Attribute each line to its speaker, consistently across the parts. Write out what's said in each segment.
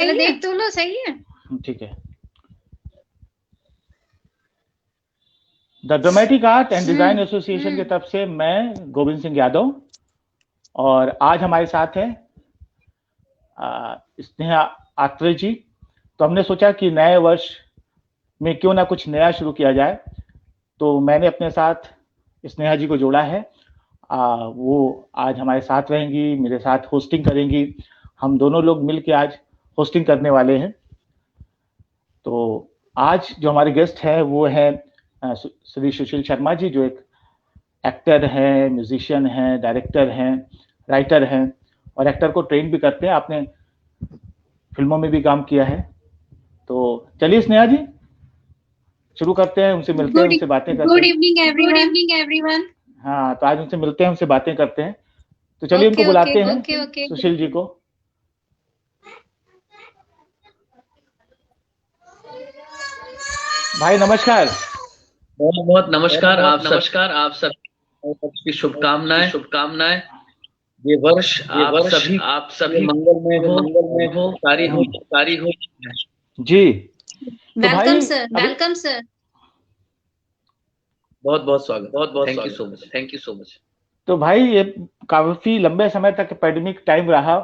Speaker 1: पहले देख तो लो, सही है।
Speaker 2: ठीक है। The dramatic art and design association की तरफ से मैं गोविंद सिंह यादव, और आज हमारे साथ है स्नेहा आत्रे जी। तो हमने सोचा कि नए वर्ष में क्यों ना कुछ नया शुरू किया जाए, तो मैंने अपने साथ स्नेहा जी को जोड़ा है। वो आज हमारे साथ रहेंगी, मेरे साथ होस्टिंग करेंगी। हम दोनों लोग मिलकर आज होस्टिंग करने वाले हैं। तो आज जो हमारे गेस्ट हैं वो है श्री सुशील शर्मा जी, जो एक एक्टर हैं, म्यूजिशियन हैं, डायरेक्टर हैं, राइटर हैं, और एक्टर को ट्रेन भी करते हैं। आपने फिल्मों में भी काम किया है। तो चलिए स्नेहा जी, शुरू करते हैं, उनसे मिलते हैं, उनसे बातें करते हैं।
Speaker 1: Good evening everyone.
Speaker 2: हाँ, तो आज उनसे मिलते हैं, उनसे बातें करते हैं। तो चलिए उनको बुलाते हैं, सुशील जी को। भाई नमस्कार।
Speaker 3: बहुत बहुत नमस्कार। आप सबकी शुभकामनाएं। ये वर्ष आप सभी मंगलमय हो, सारी हो
Speaker 2: जी।
Speaker 1: Welcome sir.
Speaker 3: बहुत बहुत स्वागत। Thank you so much.
Speaker 2: तो भाई ये काफी लंबे समय तक पैंडेमिक टाइम रहा,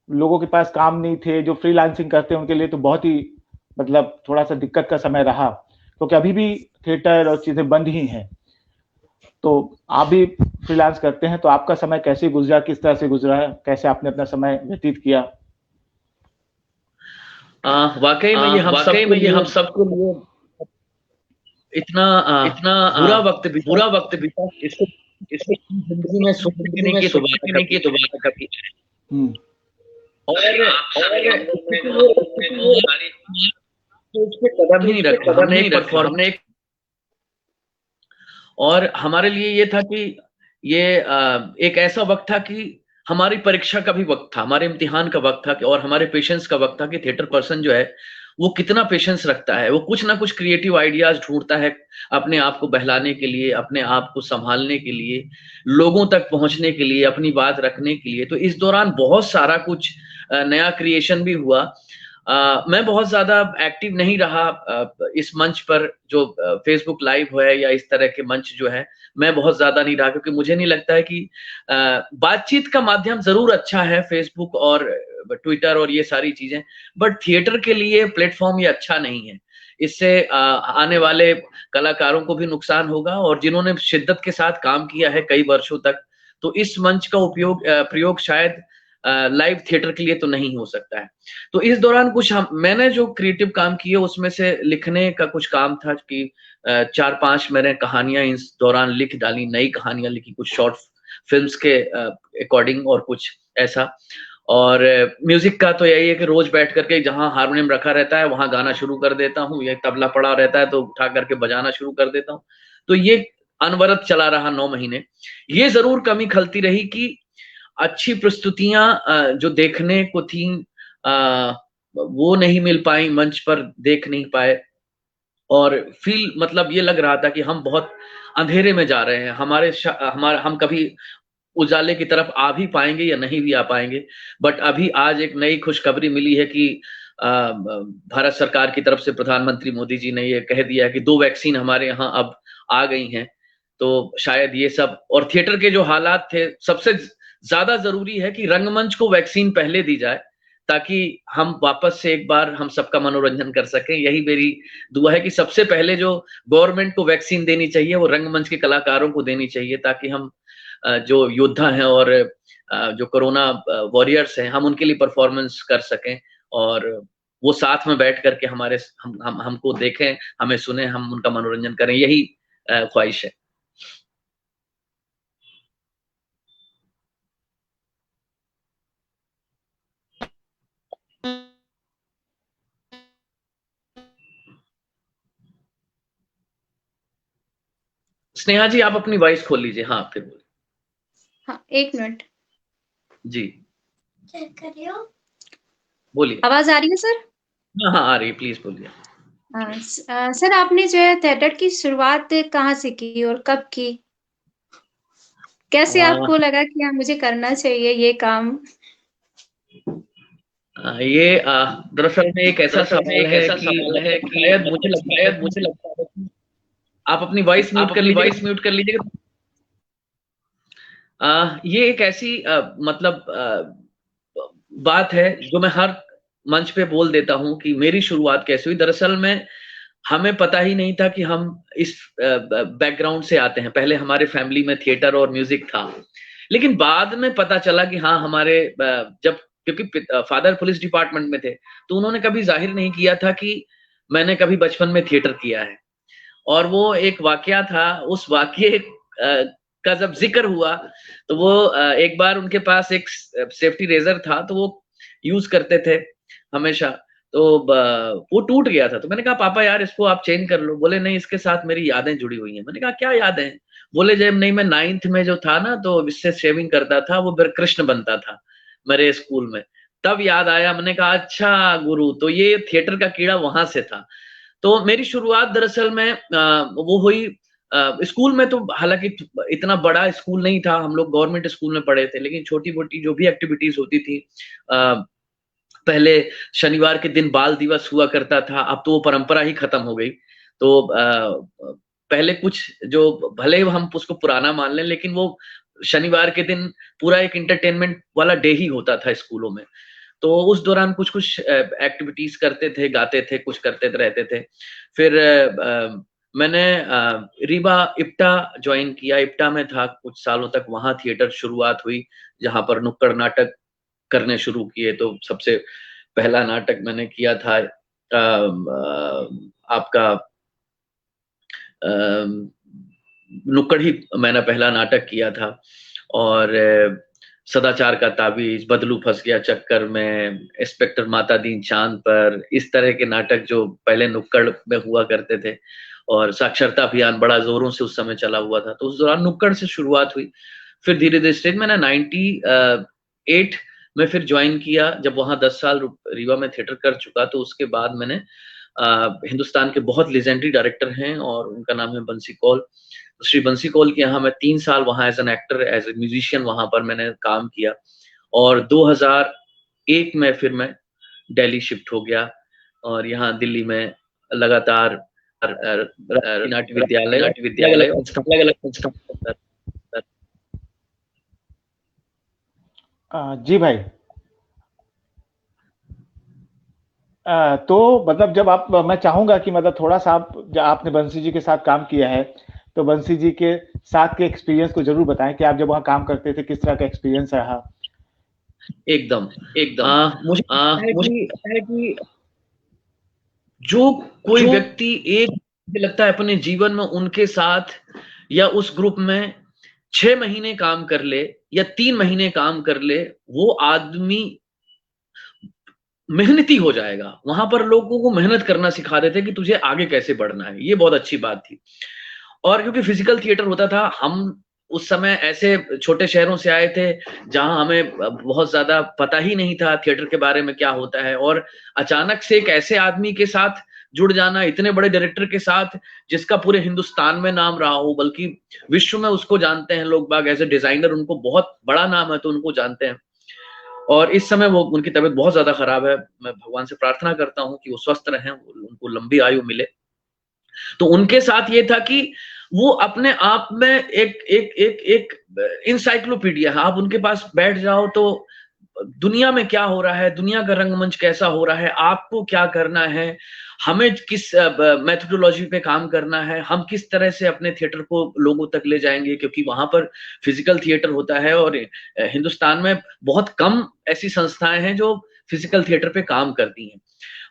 Speaker 2: लोगों के पास काम नहीं थे, जो फ्रीलांसिंग करते हैं उनके लिए तो बहुत ही मतलब थोड़ा सा दिक्कत का समय रहा, क्योंकि अभी भी थिएटर और चीजें बंद ही हैं। तो आप भी फ्रीलांस करते हैं, तो आपका समय कैसे गुजरा, किस तरह से गुजरा, कैसे आपने अपना समय व्यतीत किया?
Speaker 3: वाकई में ये हम सबके लिए इतना बुरा वक्त बीता, इसको जिंदगी में सोचने की दोबारा कभी। और कदम ही नहीं रखा हमने एक परफॉर्म। और हमारे लिए ये था कि ये एक ऐसा वक्त था कि हमारी परीक्षा का भी वक्त था, हमारे इम्तिहान का वक्त था और हमारे पेशेंस का वक्त था कि थिएटर पर्सन जो है वो कितना पेशेंस रखता है, वो कुछ ना कुछ क्रिएटिव आइडियाज ढूंढता है अपने आप को बहलाने के लिए, अपने आप को संभालने के लिए, लोगों तक पहुंचने के लिए, अपनी बात रखने के लिए। तो इस दौरान बहुत सारा कुछ नया क्रिएशन भी हुआ। मैं बहुत ज्यादा एक्टिव नहीं रहा इस मंच पर, जो फेसबुक लाइव है या इस तरह के मंच जो है, मैं बहुत ज्यादा नहीं रहा, क्योंकि मुझे नहीं लगता है कि बातचीत का माध्यम जरूर अच्छा है फेसबुक और ट्विटर और ये सारी चीजें, बट थिएटर के लिए प्लेटफॉर्म ये अच्छा नहीं है। इससे आने वाले कलाकारों को भी नुकसान होगा, और जिन्होंने शिद्दत के साथ काम किया है कई वर्षों तक, तो इस मंच का प्रयोग शायद लाइव थिएटर के लिए तो नहीं हो सकता है। तो इस दौरान कुछ मैंने जो क्रिएटिव काम किए उसमें से लिखने का कुछ काम था कि 4-5 मैंने कहानियां इस दौरान लिख डाली, नई कहानियां लिखी, कुछ शॉर्ट फिल्म्स के अकॉर्डिंग और कुछ ऐसा। और म्यूजिक का तो यही है कि रोज बैठ करके जहां हारमोनियम रखा रहता है वहां गाना शुरू कर देता हूँ, या तबला पड़ा रहता है तो उठा करके बजाना शुरू कर देता हूँ। तो ये अनवरत चला रहा 9 महीने। ये जरूर कमी खलती रही कि अच्छी प्रस्तुतियां जो देखने को थी वो नहीं मिल पाई, मंच पर देख नहीं पाए, और फील मतलब ये लग रहा था कि हम बहुत अंधेरे में जा रहे हैं, हम कभी उजाले की तरफ आ भी पाएंगे या नहीं भी आ पाएंगे। बट अभी आज एक नई खुशखबरी मिली है कि भारत सरकार की तरफ से प्रधानमंत्री मोदी जी ने ये कह दिया कि 2 वैक्सीन हमारे यहाँ अब आ गई हैं। तो शायद ये सब, और थिएटर के जो हालात थे, सबसे ज्यादा जरूरी है कि रंगमंच को वैक्सीन पहले दी जाए, ताकि हम वापस से एक बार हम सबका मनोरंजन कर सकें। यही मेरी दुआ है कि सबसे पहले जो गवर्नमेंट को वैक्सीन देनी चाहिए वो रंगमंच के कलाकारों को देनी चाहिए, ताकि हम जो योद्धा हैं और जो कोरोना वॉरियर्स हैं, हम उनके लिए परफॉर्मेंस कर सकें, और वो साथ में बैठ करके हमको देखें, हमें सुने, हम उनका मनोरंजन करें। यही ख्वाहिश है। स्नेहा जी, आप अपनी वॉइस खोल लीजिए। हाँ, फिर बोलिए।
Speaker 1: हाँ, 1 मिनट
Speaker 3: जी, बोलिए।
Speaker 1: आवाज आ रही है सर?
Speaker 3: हाँ, आ रही है, प्लीज बोलिए।
Speaker 1: सर, आपने जो है थिएटर की शुरुआत कहाँ से की और कब की? कैसे आपको लगा कि हाँ मुझे करना चाहिए ये काम?
Speaker 3: ये दरअसल में एक ऐसा सवाल है कि शायद मुझे लगता है कि आप अपनी वॉइस म्यूट कर लीजिएगा। ये एक ऐसी मतलब बात है जो मैं हर मंच पे बोल देता हूं कि मेरी शुरुआत कैसे हुई। दरअसल में हमें पता ही नहीं था कि हम इस बैकग्राउंड से आते हैं। पहले हमारे फैमिली में थिएटर और म्यूजिक था, लेकिन बाद में पता चला कि हाँ हमारे जब, क्योंकि फादर पुलिस डिपार्टमेंट में थे, तो उन्होंने कभी जाहिर नहीं किया था कि मैंने कभी बचपन में थिएटर किया है। और वो एक वाकया था, उस वाकये का जब जिक्र हुआ तो वो एक बार उनके पास एक सेफ्टी रेजर था, तो वो यूज करते थे हमेशा, तो वो टूट गया था। तो मैंने कहा पापा यार इसको आप चेंज कर लो। बोले नहीं, इसके साथ मेरी यादें जुड़ी हुई हैं। मैंने कहा क्या यादें? बोले जब नहीं मैं 9th में जो था ना, तो इससे शेविंग करता था, वो फिर कृष्ण बनता था मेरे स्कूल में, तब याद आया। मैंने कहा अच्छा गुरु, तो ये थिएटर का कीड़ा वहां से था। तो मेरी शुरुआत दरअसल में वो हुई स्कूल में। तो हालांकि इतना बड़ा स्कूल नहीं था, हम लोग गवर्नमेंट स्कूल में पढ़े थे, लेकिन छोटी मोटी जो भी एक्टिविटीज होती थी, पहले शनिवार के दिन बाल दिवस हुआ करता था, अब तो वो परंपरा ही खत्म हो गई। तो पहले कुछ जो, भले हम उसको पुराना मान लें, लेकिन वो शनिवार के दिन पूरा एक इंटरटेनमेंट वाला डे ही होता था स्कूलों में। तो उस दौरान कुछ कुछ एक्टिविटीज करते थे, गाते थे, कुछ करते रहते थे। फिर मैंने रीवा इप्टा ज्वाइन किया, इप्टा में था कुछ सालों तक, वहां थिएटर शुरुआत हुई, जहां पर नुक्कड़ नाटक करने शुरू किए। तो सबसे पहला नाटक मैंने किया था आपका नुक्कड़ ही मैंने पहला नाटक किया था। और सदाचार का ताबीज, बदलू फंस गया चक्कर में, इंस्पेक्टर माता दीन चांद पर, इस तरह के नाटक जो पहले नुक्कड़ में हुआ करते थे। और साक्षरता अभियान बड़ा जोरों से उस समय चला हुआ था, तो उस दौरान नुक्कड़ से शुरुआत हुई। फिर धीरे धीरे स्टेज मैंने 98 में फिर ज्वाइन किया। जब वहां 10 साल रीवा में थिएटर कर चुका, तो उसके बाद मैंने हिंदुस्तान के बहुत लेजेंडरी डायरेक्टर हैं और उनका नाम है बंसी कौल। श्री बंसी कौल के यहाँ मैं 3 साल वहां as an actor, as a musician वहां पर मैंने काम किया। और 2001 में फिर मैं दिल्ली शिफ्ट हो गया, और यहाँ दिल्ली में लगातार नाट्य विद्यालय अलग अलग संस्था।
Speaker 2: जी भाई। तो मतलब जब आप, मैं चाहूंगा कि मतलब थोड़ा सा आपने बंसी जी के साथ काम किया है, तो बंसी जी के साथ के एक्सपीरियंस को जरूर बताएं कि आप जब वहां काम करते थे किस तरह का एक्सपीरियंस रहा।
Speaker 3: एकदम मुझे है कि जो कोई व्यक्ति एक, मुझे लगता है अपने जीवन में उनके साथ या उस ग्रुप में 6 महीने काम कर ले या 3 महीने काम कर ले, वो आदमी मेहनती हो जाएगा। वहां पर लोगों को मेहनत करना सिखा देते कि तुझे आगे कैसे बढ़ना है, ये बहुत अच्छी बात थी। और क्योंकि फिजिकल थिएटर होता था, हम उस समय ऐसे छोटे शहरों से आए थे जहां हमें बहुत ज्यादा पता ही नहीं था थिएटर के बारे में क्या होता है। और अचानक से एक ऐसे आदमी के साथ जुड़ जाना, इतने बड़े डायरेक्टर के साथ जिसका पूरे हिंदुस्तान में नाम रहा हो, बल्कि विश्व में उसको जानते हैं लोग बाग, एज ए डिजाइनर उनको बहुत बड़ा नाम है, तो उनको जानते हैं। और इस समय वो, उनकी तबीयत बहुत ज्यादा खराब है, मैं भगवान से प्रार्थना करता हूँ कि वो स्वस्थ रहें, उनको लंबी आयु मिले। तो उनके साथ ये था कि वो अपने आप में एक एक एक एक इंसाइक्लोपीडिया है। आप उनके पास बैठ जाओ तो दुनिया में क्या हो रहा है, दुनिया का रंगमंच कैसा हो रहा है, आपको क्या करना है, हमें किस मेथोडोलॉजी पे काम करना है, हम किस तरह से अपने थिएटर को लोगों तक ले जाएंगे, क्योंकि वहां पर फिजिकल थिएटर होता है। और हिंदुस्तान में बहुत कम ऐसी संस्थाएं हैं जो फिजिकल थिएटर पे काम करती हैं।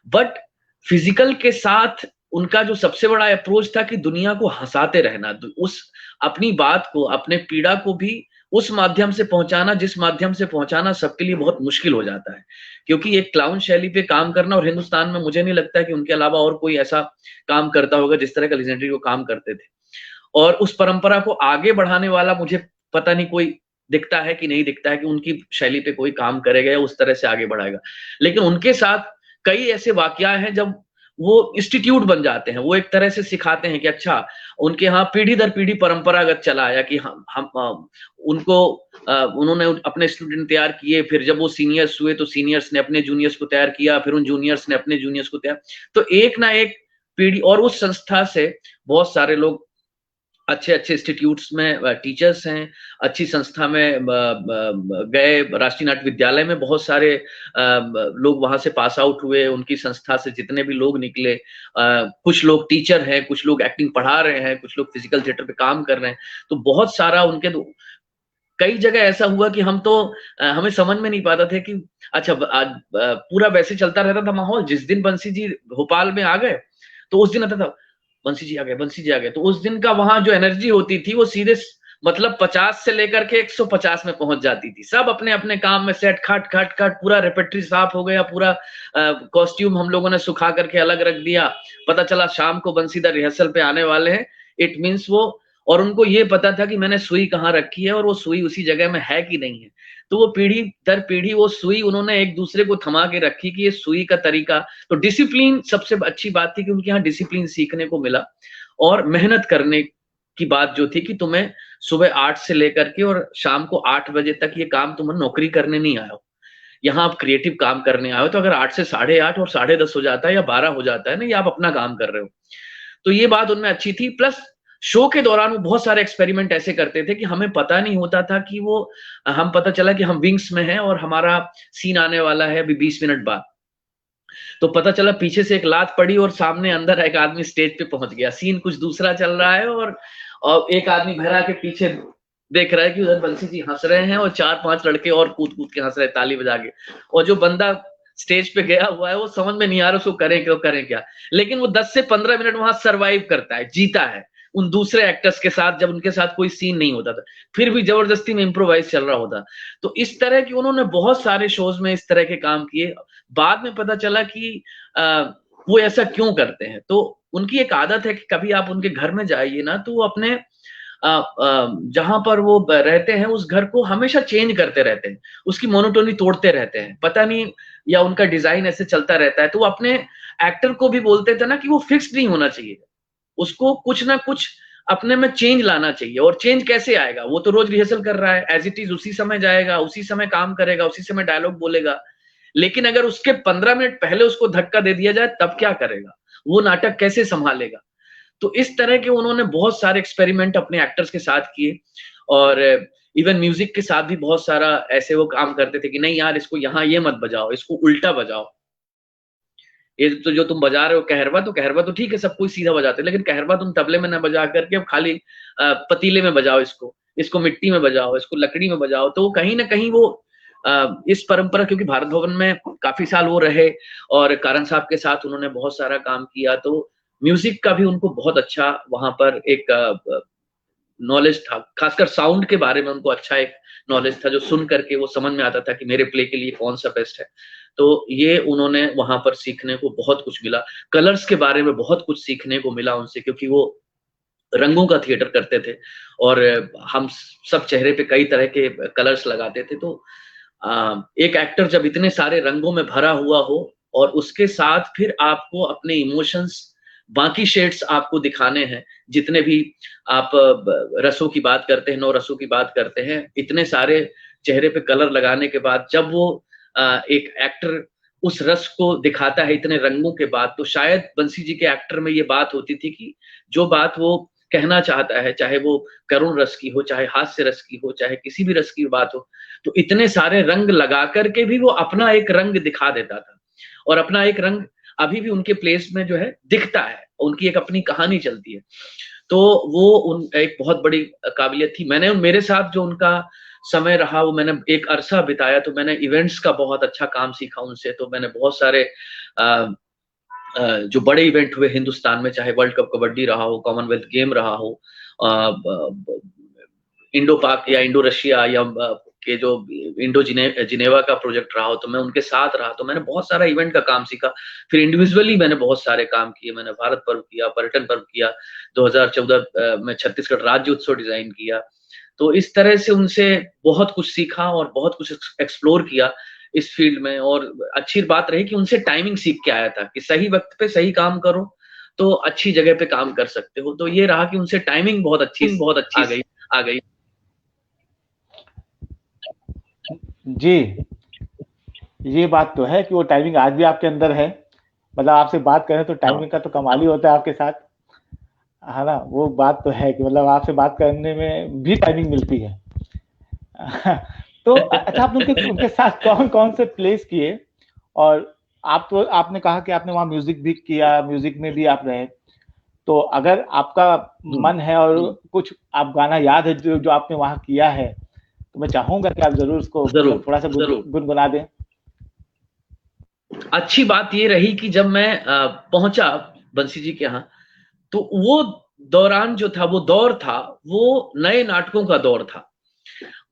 Speaker 3: बट फिजिकल के साथ उनका जो सबसे बड़ा अप्रोच था कि दुनिया को हंसाते रहना, उस अपनी बात को, अपने पीड़ा को भी उस माध्यम से पहुंचाना जिस माध्यम से पहुंचाना सबके लिए बहुत मुश्किल हो जाता है। क्योंकि एक क्लाउन शैली पे काम करना, और हिंदुस्तान में मुझे नहीं लगता है कि उनके अलावा और कोई ऐसा काम करता होगा जिस तरह का लेजेंडरी वो काम करते थे। और उस परंपरा को आगे बढ़ाने वाला मुझे पता नहीं कोई दिखता है कि नहीं दिखता है कि उनकी शैली पे कोई काम करेगा या उस तरह से आगे बढ़ाएगा। लेकिन उनके साथ कई ऐसे वाकया हैं जब वो इंस्टीट्यूट बन जाते हैं, वो एक तरह से सिखाते हैं कि अच्छा उनके यहाँ पीढ़ी दर पीढ़ी परंपरागत चला आया कि हम उनको उन्होंने अपने स्टूडेंट तैयार किए, फिर जब वो सीनियर्स हुए तो सीनियर्स ने अपने जूनियर्स को तैयार किया, फिर उन जूनियर्स ने अपने जूनियर्स को तैयार, तो एक ना एक पीढ़ी, और उस संस्था से बहुत सारे लोग अच्छे अच्छे इंस्टीट्यूट्स में टीचर्स हैं, अच्छी संस्था में गए, राष्ट्रीय नाट्य विद्यालय में बहुत सारे लोग वहां से पास आउट हुए, उनकी संस्था से जितने भी लोग निकले, कुछ लोग टीचर हैं, कुछ लोग एक्टिंग पढ़ा रहे हैं, कुछ लोग फिजिकल थिएटर पे काम कर रहे हैं, तो बहुत सारा उनके कई जगह ऐसा हुआ कि हम तो हमें समझ में नहीं पाता थे कि अच्छा आज पूरा वैसे चलता रहता था माहौल, जिस दिन बंसी जी भोपाल में आ गए तो उस दिन आता था बंसी जी आ गए, बंसी जी आ गए, तो उस दिन का वहां जो एनर्जी होती थी वो सीधे मतलब 50 से लेकर के 150 में पहुंच जाती थी। सब अपने अपने काम में सेट खट खट खट, पूरा रेपेट्री साफ हो गया, पूरा कॉस्ट्यूम हम लोगों ने सुखा करके अलग रख दिया, पता चला शाम को बंसीदा रिहर्सल पे आने वाले हैं, इट मीन्स वो, और उनको ये पता था कि मैंने सुई कहाँ रखी है और वो सुई उसी जगह में है कि नहीं है, तो वो पीढ़ी दर पीढ़ी वो सुई उन्होंने एक दूसरे को थमा के रखी कि ये सुई का तरीका, तो डिसिप्लिन सबसे अच्छी बात थी कि उनके यहाँ डिसिप्लिन सीखने को मिला, और मेहनत करने की बात जो थी कि तुम्हें सुबह 8 से लेकर के और शाम को 8 बजे तक ये काम, तुम्हें नौकरी करने नहीं आए हो, यहाँ आप क्रिएटिव काम करने आए हो, तो अगर 8 से 8:30 और 10:30 हो जाता है या 12 हो जाता है ना, ये आप अपना काम कर रहे हो, तो ये बात उनमें अच्छी थी। प्लस शो के दौरान वो बहुत सारे एक्सपेरिमेंट ऐसे करते थे कि हमें पता नहीं होता था कि वो, हम पता चला कि हम विंग्स में हैं और हमारा सीन आने वाला है अभी 20 मिनट बाद, तो पता चला पीछे से एक लात पड़ी और सामने अंदर एक आदमी स्टेज पे पहुंच गया, सीन कुछ दूसरा चल रहा है और एक आदमी भरा के पीछे देख रहा है कि उधर बंसी जी हंस रहे हैं और 4-5 लड़के और कूद कूद के हंस रहे, ताली बजा के, और जो बंदा स्टेज पे गया हुआ है वो समझ में नहीं आ रहा उसको करें क्या, लेकिन वो 10 से 15 मिनट वहां सरवाइव करता है, जीता है उन दूसरे एक्टर्स के साथ, जब उनके साथ कोई सीन नहीं होता था, फिर भी जबरदस्ती में इम्प्रोवाइज चल रहा होता। तो इस तरह की उन्होंने बहुत सारे शोज में इस तरह के काम किए। बाद में पता चला कि वो ऐसा क्यों करते हैं, तो उनकी एक आदत है कि कभी आप उनके घर में जाइए ना, तो वो अपने जहां पर वो रहते हैं उस घर को हमेशा चेंज करते रहते हैं, उसकी मोनोटोनी तोड़ते रहते हैं, पता नहीं, या उनका डिजाइन ऐसे चलता रहता है, तो वो अपने एक्टर को भी बोलते थे ना कि वो फिक्स्ड नहीं होना चाहिए, उसको कुछ ना कुछ अपने में चेंज लाना चाहिए, और चेंज कैसे आएगा, वो तो रोज रिहर्सल कर रहा है, एज इट इज उसी समय जाएगा, उसी समय काम करेगा, उसी समय डायलॉग बोलेगा, लेकिन अगर उसके 15 मिनट पहले उसको धक्का दे दिया जाए तब क्या करेगा, वो नाटक कैसे संभालेगा। तो इस तरह के उन्होंने बहुत सारे एक्सपेरिमेंट अपने एक्टर्स के साथ किए, और इवन म्यूजिक के साथ भी बहुत सारा ऐसे वो काम करते थे कि नहीं यार इसको यहाँ ये मत बजाओ, इसको उल्टा बजाओ, ये तो जो तुम बजा रहे हो कहरवा, तो कहरवा तो ठीक है सब कोई सीधा बजाते हैं, लेकिन कहरवा तुम तबले में ना बजा करके अब खाली पतीले में बजाओ, इसको मिट्टी में बजाओ, इसको लकड़ी में बजाओ। तो कहीं ना कहीं वो इस परंपरा, क्योंकि भारत भवन में काफी साल वो रहे और कारण साहब के साथ उन्होंने बहुत सारा काम किया, तो म्यूजिक का भी उनको बहुत अच्छा वहां पर एक नॉलेज था, खासकर साउंड के बारे में उनको अच्छा एक नॉलेज था, जो सुन करके वो समझ में आता था कि मेरे प्ले के लिए कौन सा बेस्ट है। तो ये उन्होंने वहां पर सीखने को बहुत कुछ मिला, कलर्स के बारे में बहुत कुछ सीखने को मिला उनसे, क्योंकि वो रंगों का थिएटर करते थे और हम सब चेहरे पे कई तरह के कलर्स लगाते थे, तो एक एक्टर जब इतने सारे रंगों में भरा हुआ हो और उसके साथ फिर आपको अपने इमोशंस, बाकी शेड्स आपको दिखाने हैं, जितने भी आप रसों की बात करते हैं, 9 रसों की बात करते हैं, इतने सारे चेहरे पे कलर लगाने के बाद जब वो एक एक्टर उस रस को दिखाता है इतने रंगों के बाद, तो शायद बंसी जी के एक्टर में ये बात होती थी कि जो बात वो कहना चाहता है, चाहे वो करुण रस की हो, चाहे हास्य रस की हो, चाहे किसी भी रस की बात हो, तो इतने सारे रंग लगा करके भी वो अपना एक रंग दिखा देता था, और अपना एक रंग अभी भी उनके प्लेस में जो है दिखता है, उनकी एक अपनी कहानी चलती है। तो वो उन एक बहुत बड़ी काबिलियत थी। मैंने मेरे साथ जो उनका समय रहा, वो मैंने एक अरसा बिताया, तो मैंने इवेंट्स का बहुत अच्छा काम सीखा उनसे। तो मैंने बहुत सारे जो बड़े इवेंट हुए हिंदुस्तान में, चाहे वर्ल्ड कप कबड्डी रहा हो, कॉमनवेल्थ गेम रहा हो, इंडो पाक या इंडो रशिया या के जो इंडो जिनेवा का प्रोजेक्ट रहा हो, तो मैं उनके साथ रहा, तो मैंने बहुत सारा इवेंट का काम सीखा। फिर इंडिविजुअली मैंने बहुत सारे काम किए, मैंने भारत पर्व किया, पर्यटन पर्व किया, 2014 में छत्तीसगढ़ राज्य उत्सव डिजाइन किया। तो इस तरह से उनसे बहुत कुछ सीखा और बहुत कुछ एक्सप्लोर किया। इस फील्ड में, और अच्छी बात रही कि उनसे टाइमिंग सीख के आया था कि सही वक्त पे सही काम करो तो अच्छी जगह पे काम कर सकते हो। तो ये रहा कि उनसे टाइमिंग बहुत अच्छी आ गई।
Speaker 2: जी, ये बात तो है कि वो टाइमिंग आज भी आपके अंदर है। मतलब आपसे बात करें तो टाइमिंग का तो कमाल ही होता है आपके साथ, है ना? वो बात तो है कि मतलब आपसे बात करने में भी टाइमिंग मिलती है। तो अच्छा, आपने उनके साथ कौन-कौन से प्लेस किए? और आप तो आपने कहा कि आपने वहाँ म्यूज़िक भी किया, म्यूज़िक में भी आप रहे। तो अगर आपका मन है और कुछ आप गाना याद है जो आपने वहाँ किया है, तो मैं चाहूँगा कि आप ज़रूर उसको मतलब थोड़ा-सा गुनगुना दें।
Speaker 3: अच्छी बात ये रही कि जब मैं पहुंचा बंसी जी के यहाँ, तो वो दौरान जो था, वो दौर था, वो नए नाटकों का दौर था।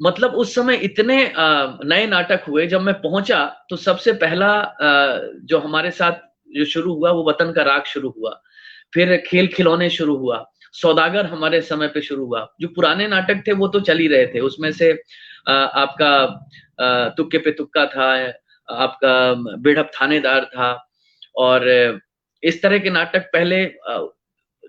Speaker 3: मतलब उस समय इतने नए नाटक हुए। जब मैं पहुंचा तो सबसे पहला जो हमारे साथ जो शुरू हुआ वो वतन का राग शुरू हुआ, फिर खेल खिलौने शुरू हुआ, सौदागर हमारे समय पे शुरू हुआ। जो पुराने नाटक थे वो तो चल ही रहे थे, उसमें से आपका तुक्के पे तुक्का था, आपका बेढप थानेदार था, और इस तरह के नाटक पहले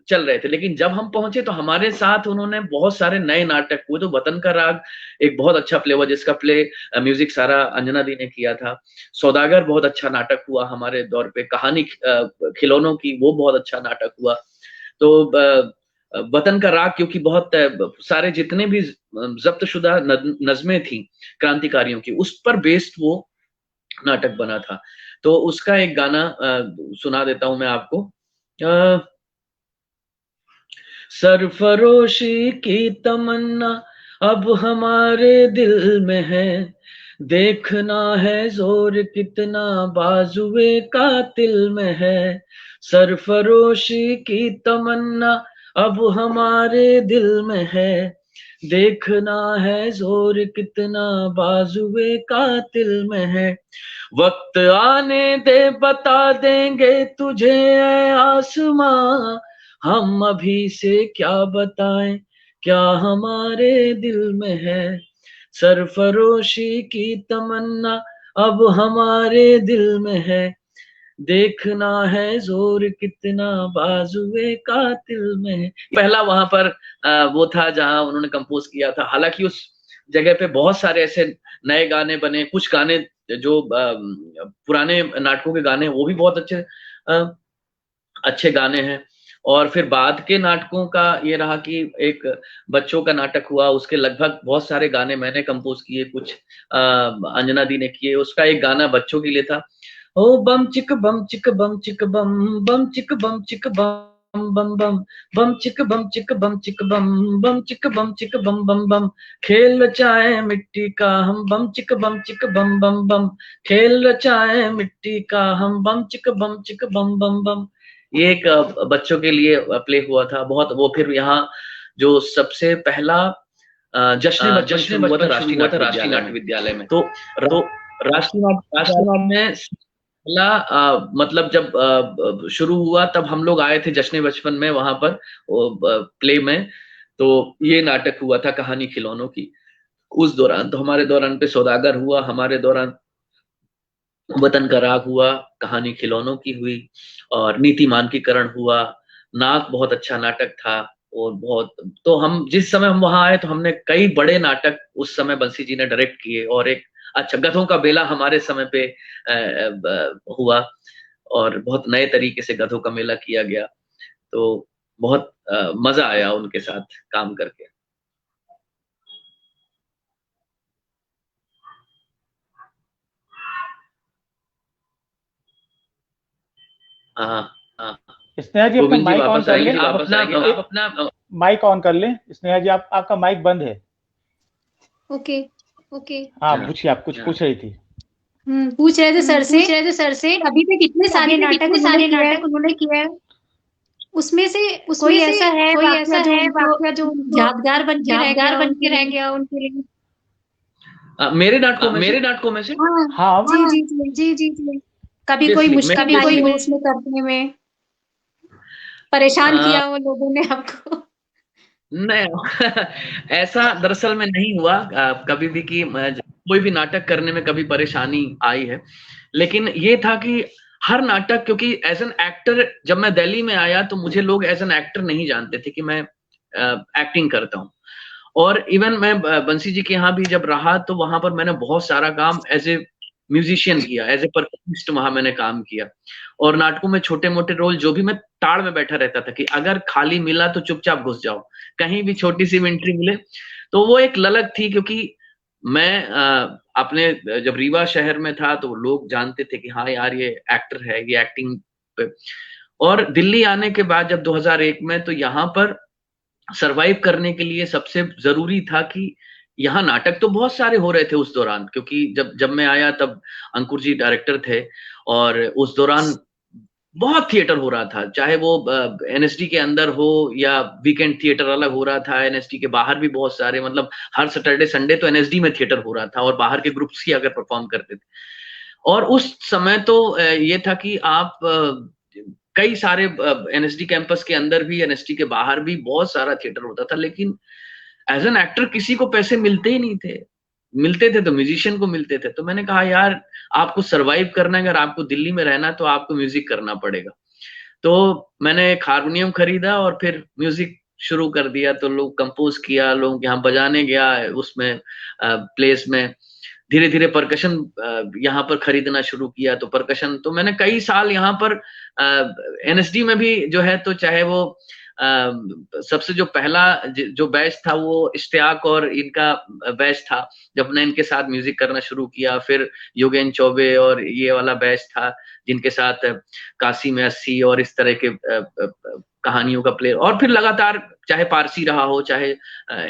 Speaker 3: चल रहे थे। लेकिन जब हम पहुंचे तो हमारे साथ उन्होंने बहुत सारे नए नाटक हुए। तो वतन का राग एक बहुत अच्छा प्ले हुआ, जिसका प्ले म्यूजिक सारा अंजना दी ने किया था। सौदागर बहुत अच्छा नाटक हुआ हमारे दौर पे। कहानी खिलौनों की, वो बहुत अच्छा नाटक हुआ। तो वतन का राग, क्योंकि बहुत सारे जितने भी जब्तशुदा नज़में थी क्रांतिकारियों की, उस पर बेस्ड वो नाटक बना था। तो उसका एक गाना सुना देता हूं मैं आपको। सरफरोशी की तमन्ना अब हमारे दिल में है, देखना है जोर कितना बाजुए कातिल में है। सरफरोशी की तमन्ना अब हमारे दिल में है, देखना है जोर कितना बाजुए कातिल में है। वक्त आने दे बता देंगे तुझे ऐ आसमां, हम अभी से क्या बताएं क्या हमारे दिल में है। सरफरोशी की तमन्ना अब हमारे दिल में है, देखना है जोर कितना बाजुए कातिल में है। पहला वहां पर वो था जहां उन्होंने कंपोज किया था। हालांकि उस जगह पे बहुत सारे ऐसे नए गाने बने, कुछ गाने जो पुराने नाटकों के गाने वो भी बहुत अच्छे गाने हैं। और फिर बाद के नाटकों का ये रहा कि एक बच्चों का नाटक हुआ, उसके लगभग बहुत सारे गाने मैंने कंपोज किए, कुछ अंजना दी ने किए। उसका एक गाना बच्चों के लिए था, ओ बम चिक बम चिक बम चिक बम, बम चिक बम चिक बम बम बम, बम चिक बम चिक बम चिक बम, बम चिक बम चिक बम बम बम, खेल रचाए मिट्टी का हम बम चिक बम बम बम, खेल रचाए मिट्टी का हम बम चिक बम बम बम। ये एक बच्चों के लिए प्ले हुआ था बहुत। वो फिर यहाँ जो सबसे पहला जश्न बचपन हुआ था राष्ट्रीय नाट्य विद्यालय में। तो राष्ट्रीय नाट्य में पहला मतलब जब शुरू हुआ तब हम लोग आए थे जश्न बचपन में, वहां पर प्ले में। तो ये नाटक हुआ था कहानी खिलौनों की उस दौरान। तो हमारे दौरान पे सौदागर हुआ, हमारे दौरान वतन का राग हुआ, कहानी खिलौनों की हुई, और नीति मानकीकरण हुआ। नाक बहुत अच्छा नाटक था। और बहुत, तो हम जिस समय हम वहां आए तो हमने कई बड़े नाटक उस समय बंसी जी ने डायरेक्ट किए। और एक अच्छा गधों का बेला हमारे समय पे हुआ, और बहुत नए तरीके से गधों का मेला किया गया। तो बहुत मजा आया उनके साथ काम करके।
Speaker 2: स्नेहा जी अपना माइक ऑन कर लें।
Speaker 3: आप अपना
Speaker 2: माइक ऑन कर लें स्नेहा जी, आपका माइक बंद है।
Speaker 1: ओके।
Speaker 2: हाँ, पूछिए, आप कुछ पूछ रही थी।
Speaker 1: पूछ रहे थे सर से अभी तक इतने सारे नाटक उन्होंने किए हैं, उसमें से कोई ऐसा है वाकया जो उनको यादगार बन के रह गया उनके लिए?
Speaker 3: मेरे नाटकों में से
Speaker 2: हाँ,
Speaker 1: जी। कभी कोई मुश्किल आई हो उसमें करने में, परेशान किया हो लोगों ने आपको?
Speaker 3: नहीं ऐसा दरअसल में नहीं हुआ कभी भी कि कोई भी नाटक करने में कभी परेशानी आई है, लेकिन ये था कि हर नाटक, क्योंकि एज एन एक्टर जब मैं दिल्ली में आया तो मुझे लोग एज एन एक्टर नहीं जानते थे कि मैं एक्टिंग करता हूँ। और इवन मैं बंसी जी के यहाँ भी जब रहा तो वहां पर मैंने बहुत सारा काम एज ए म्यूजिशियन किया, एज ए परफॉर्मिस्ट वहां मैंने काम किया। और नाटकों में छोटे मोटे रोल जो भी, मैं ताड़ में बैठा रहता था कि अगर खाली मिला तो चुपचाप घुस जाओ, कहीं भी छोटी सी एंट्री मिले। तो वो एक ललक थी, क्योंकि मैं अपने जब रीवा शहर में था तो लोग जानते थे कि हाँ यार ये एक्टर है, ये एक्टिंग पे। और दिल्ली आने के बाद जब 2001 में, तो यहाँ पर सरवाइव करने के लिए सबसे जरूरी था कि यहाँ नाटक तो बहुत सारे हो रहे थे उस दौरान, क्योंकि जब जब मैं आया तब अंकुर जी डायरेक्टर थे, और उस दौरान बहुत थिएटर हो रहा था, चाहे वो एनएसडी के अंदर हो या वीकेंड थिएटर अलग हो रहा था, एनएसडी के बाहर भी बहुत सारे, मतलब हर सैटरडे संडे तो एनएसडी में थिएटर हो रहा था और बाहर के ग्रुप्स ही अगर परफॉर्म करते थे। और उस समय तो ये था कि आप कई सारे एनएसडी कैंपस के अंदर भी, एनएसडी के बाहर भी बहुत सारा थिएटर होता था, लेकिन एज एन एक्टर किसी को पैसे मिलते ही नहीं थे। मिलते थे तो म्यूजिशियन को मिलते थे। तो मैंने कहा यार आपको सरवाइव करना है, अगर आपको दिल्ली में रहना है तो आपको म्यूजिक करना पड़ेगा। तो मैंने एक हारमोनियम खरीदा और फिर म्यूजिक शुरू कर दिया। तो लोग कंपोज किया, लोग यहाँ बजाने गया उसमें प्लेस में। धीरे धीरे परकशन यहाँ पर खरीदना शुरू किया, तो परकशन तो मैंने कई साल यहाँ पर एनएसडी में भी जो है, तो चाहे वो सबसे जो पहला जो बैच था वो इश्तियाक और इनका बैच था, जब मैंने इनके साथ म्यूजिक करना शुरू किया। फिर योगेन चौबे और ये वाला बैच था जिनके साथ कासिम अस्सी और इस तरह के कहानियों का प्ले। और फिर लगातार चाहे पारसी रहा हो, चाहे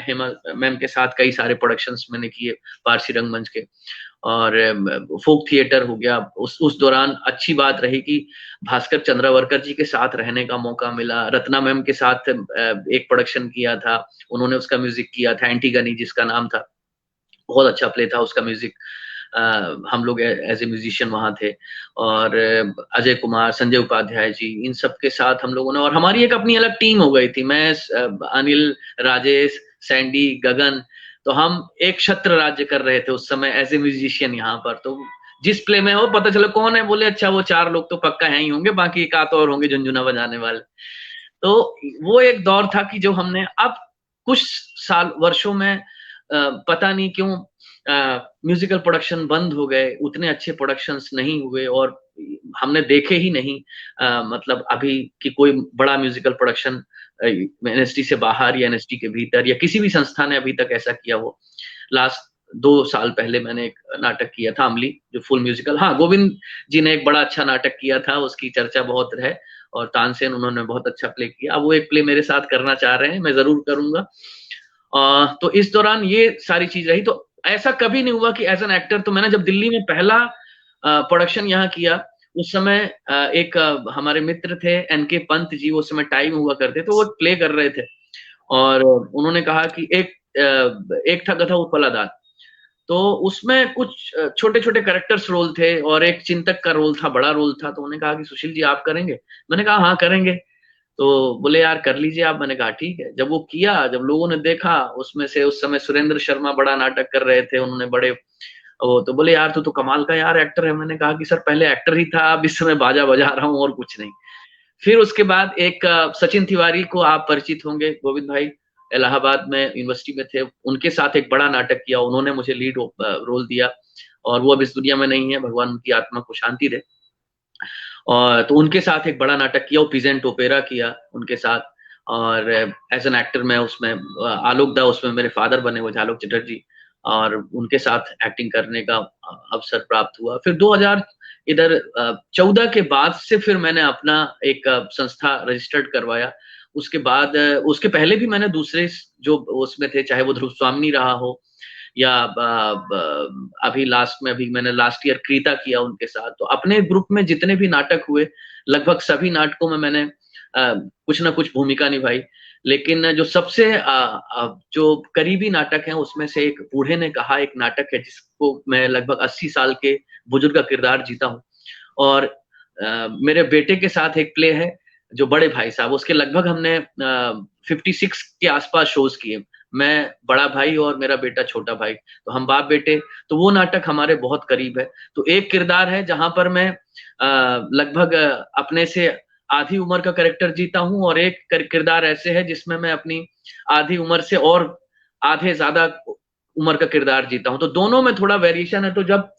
Speaker 3: हेमा मैम के साथ कई सारे प्रोडक्शंस मैंने किए पारसी रंगमंच के, और फोक थिएटर हो गया। उस दौरान अच्छी बात रही कि भास्कर चंद्रावरकर जी के साथ रहने का मौका मिला। रत्ना मैम के साथ एक प्रोडक्शन किया था, उन्होंने उसका म्यूजिक किया था, एंटीगनी जिसका नाम था। बहुत अच्छा प्ले था उसका म्यूजिक। हम लोग एज ए म्यूजिशियन वहां थे, और अजय कुमार, संजय उपाध्याय जी, इन सब के साथ हम लोगों ने, और हमारी एक अपनी अलग टीम हो गई थी। मैं, अनिल, राजेश, सैंडी, गगन, तो हम एक छत्र राज्य कर रहे थे उस समय एज ए म्यूजिशियन यहाँ पर। तो जिस प्ले में हो पता चला कौन है, बोले अच्छा वो 4 लोग तो पक्का है ही होंगे, बाकी एक आध और होंगे झुनझुना बजाने वाले। तो वो एक दौर था कि जो हमने, अब कुछ साल वर्षों में पता नहीं क्यों म्यूजिकल प्रोडक्शन बंद हो गए, उतने अच्छे प्रोडक्शंस नहीं हुए, और हमने देखे ही नहीं मतलब अभी कि कोई बड़ा म्यूजिकल प्रोडक्शन एनएसटी से बाहर या एनएसटी के भीतर या किसी भी संस्था ने अभी तक ऐसा किया हो। लास्ट 2 साल पहले मैंने एक नाटक किया था अमली, जो फुल म्यूजिकल। हाँ, गोविंद जी ने एक बड़ा अच्छा नाटक किया था, उसकी चर्चा बहुत है, और तानसेन उन्होंने बहुत अच्छा प्ले किया। अब वो एक प्ले मेरे साथ करना चाह रहे हैं, मैं जरूर करूंगा। तो इस दौरान ये सारी चीज रही। तो ऐसा कभी नहीं हुआ कि एज एन एक्टर, तो मैंने जब दिल्ली में पहला प्रोडक्शन यहाँ किया, उस समय एक हमारे मित्र थे एनके पंत जी, उस समय टाइम हुआ करते, तो वो प्ले कर रहे थे, और उन्होंने कहा कि एक था गधा उपलादान, तो उसमें कुछ छोटे छोटे कैरेक्टर्स रोल थे और एक चिंतक का रोल था, बड़ा रोल था। तो उन्होंने कहा कि सुशील जी आप करेंगे? मैंने कहा हाँ करेंगे। तो बोले यार कर लीजिए आप। मैंने कहा ठीक है। जब वो किया, जब लोगों ने देखा, उसमें से उस समय सुरेंद्र शर्मा बड़ा नाटक कर रहे थे, उन्होंने बड़े वो, तो बोले यार तू तो कमाल का यार एक्टर है। मैंने कहा कि सर पहले एक्टर ही था, अब इस समय बाजा बजा रहा हूँ और कुछ नहीं। फिर उसके बाद एक सचिन तिवारी को आप परिचित होंगे, गोविंद भाई, इलाहाबाद में यूनिवर्सिटी में थे, उनके साथ एक बड़ा नाटक किया, उन्होंने मुझे लीड रोल दिया, और वो अब इस दुनिया में नहीं है, भगवान उनकी आत्मा को शांति दे। और तो उनके साथ एक बड़ा नाटक किया, वो पीजेंट ओपेरा किया उनके साथ, और एज एन एक्टर मैं उसमें आलोक दा, उसमें मेरे फादर बने हुए थे आलोक चटर्जी, और उनके साथ एक्टिंग करने का अवसर प्राप्त हुआ। फिर 2014 के बाद से फिर मैंने अपना एक संस्था रजिस्टर्ड करवाया। उसके बाद उसके पहले भी मैंने दूसरे जो उसमें थे, चाहे वो ध्रुव स्वामी रहा हो या अभी लास्ट में, अभी मैंने लास्ट ईयर क्रीता किया उनके साथ। तो अपने ग्रुप में जितने भी नाटक हुए, लगभग सभी नाटकों में मैंने कुछ ना कुछ भूमिका निभाई। लेकिन जो सबसे जो करीबी नाटक है, उसमें से एक बूढ़े ने कहा एक नाटक है, जिसको मैं लगभग 80 साल के बुजुर्ग का किरदार जीता हूँ। और मेरे बेटे के साथ एक प्ले है जो बड़े भाई साहब, उसके लगभग हमने 56 के आसपास शोज किए। मैं बड़ा भाई और मेरा बेटा छोटा भाई, तो हम बाप बेटे, तो वो नाटक हमारे बहुत करीब है। तो एक किरदार है जहां पर मैं लगभग अपने से आधी उम्र का कैरेक्टर जीता हूं, और एक किरदार ऐसे है जिसमें मैं अपनी आधी उम्र से और आधे ज्यादा उम्र का किरदार जीता हूं। तो दोनों में थोड़ा वेरिएशन है। तो जब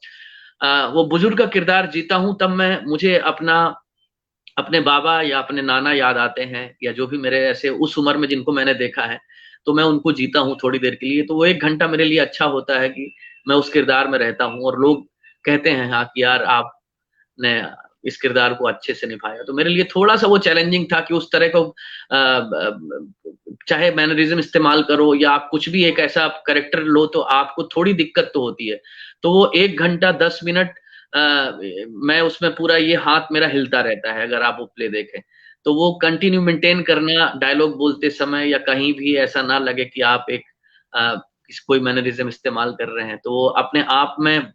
Speaker 3: वो बुजुर्ग का किरदार जीता हूं तब मुझे अपने बाबा या अपने नाना याद आते हैं, या जो भी मेरे ऐसे उस उम्र में जिनको मैंने देखा है, तो मैं उनको जीता हूँ थोड़ी देर के लिए। तो वो 1 घंटा मेरे लिए अच्छा होता है कि मैं उस किरदार में रहता हूँ, और लोग कहते हैं हाँ कि यार आपने इस किरदार को अच्छे से निभाया। तो मेरे लिए थोड़ा सा वो चैलेंजिंग था कि उस तरह को चाहे मैनरिज्म इस्तेमाल करो या आप कुछ भी एक ऐसा कैरेक्टर लो, तो आपको थोड़ी दिक्कत तो होती है। तो वो 1 घंटा 10 मिनट मैं उसमें पूरा ये हाथ मेरा हिलता रहता है, अगर आप वो प्ले देखें तो वो कंटिन्यू मेंटेन करना, डायलॉग बोलते समय या कहीं भी ऐसा ना लगे कि आप एक कोई मैनरिज्म इस्तेमाल कर रहे हैं। तो वो अपने आप में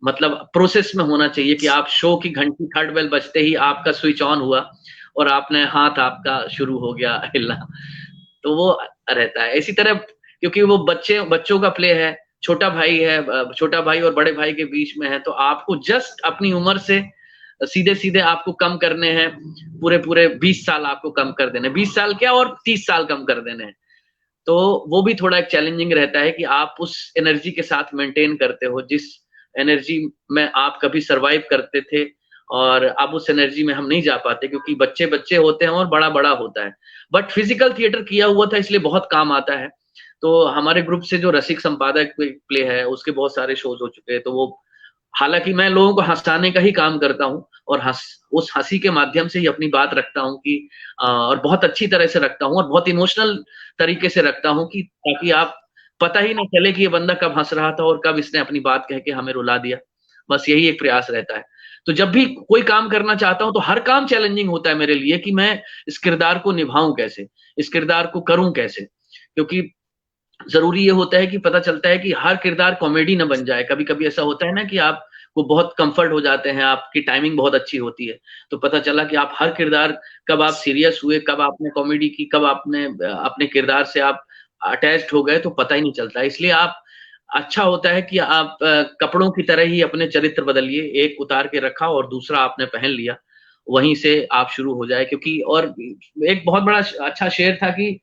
Speaker 3: मतलब प्रोसेस में होना चाहिए कि आप शो की घंटी 3rd बेल बजते ही आपका स्विच ऑन हुआ और आपने हाथ आपका शुरू हो गया हिलना, तो वो रहता है इसी तरह। क्योंकि वो बच्चों का प्ले है, छोटा भाई और बड़े भाई के बीच में है, तो आपको जस्ट अपनी उम्र से सीधे आपको कम करने हैं, पूरे 20 साल आपको कम कर देने, 20 साल क्या और 30 साल कम कर देने हैं। तो वो भी थोड़ा एक चैलेंजिंग रहता है कि आप उस एनर्जी के साथ मेंटेन करते हो जिस एनर्जी में आप कभी सरवाइव करते थे, और अब उस एनर्जी में हम नहीं जा पाते क्योंकि बच्चे होते हैं और बड़ा होता है। बट फिजिकल थिएटर किया हुआ था इसलिए बहुत काम आता है। तो हमारे ग्रुप से जो रसिक संपादक प्ले है उसके बहुत सारे शोज हो चुके हैं। तो वो, हालांकि मैं लोगों को हंसाने का ही काम करता हूँ और उस हंसी के माध्यम से ही अपनी बात रखता हूँ कि और बहुत अच्छी तरह से रखता हूँ और बहुत इमोशनल तरीके से रखता हूँ कि ताकि आप पता ही ना चले कि ये बंदा कब हंस रहा था और कब इसने अपनी बात कह के हमें रुला दिया। बस यही एक प्रयास रहता है। तो जब भी कोई काम करना चाहता हूं तो हर काम चैलेंजिंग होता है मेरे लिए कि मैं इस किरदार को निभाऊं कैसे, इस किरदार को करूं कैसे। क्योंकि जरूरी ये होता है कि पता चलता है कि हर किरदार कॉमेडी ना बन जाए। कभी कभी ऐसा होता है ना कि आपको बहुत कंफर्ट हो जाते हैं, आपकी टाइमिंग बहुत अच्छी होती है, तो पता चला कि आप हर किरदार, कब आप सीरियस हुए, कब आपने कॉमेडी की, कब आपने अपने किरदार से आप अटैच्ड हो गए, तो पता ही नहीं चलता। इसलिए आप, अच्छा होता है कि आप कपड़ों की तरह ही अपने चरित्र बदलिए, एक उतार के रखा और दूसरा आपने पहन लिया, वहीं से आप शुरू हो जाए। क्योंकि और एक बहुत बड़ा अच्छा शेर था कि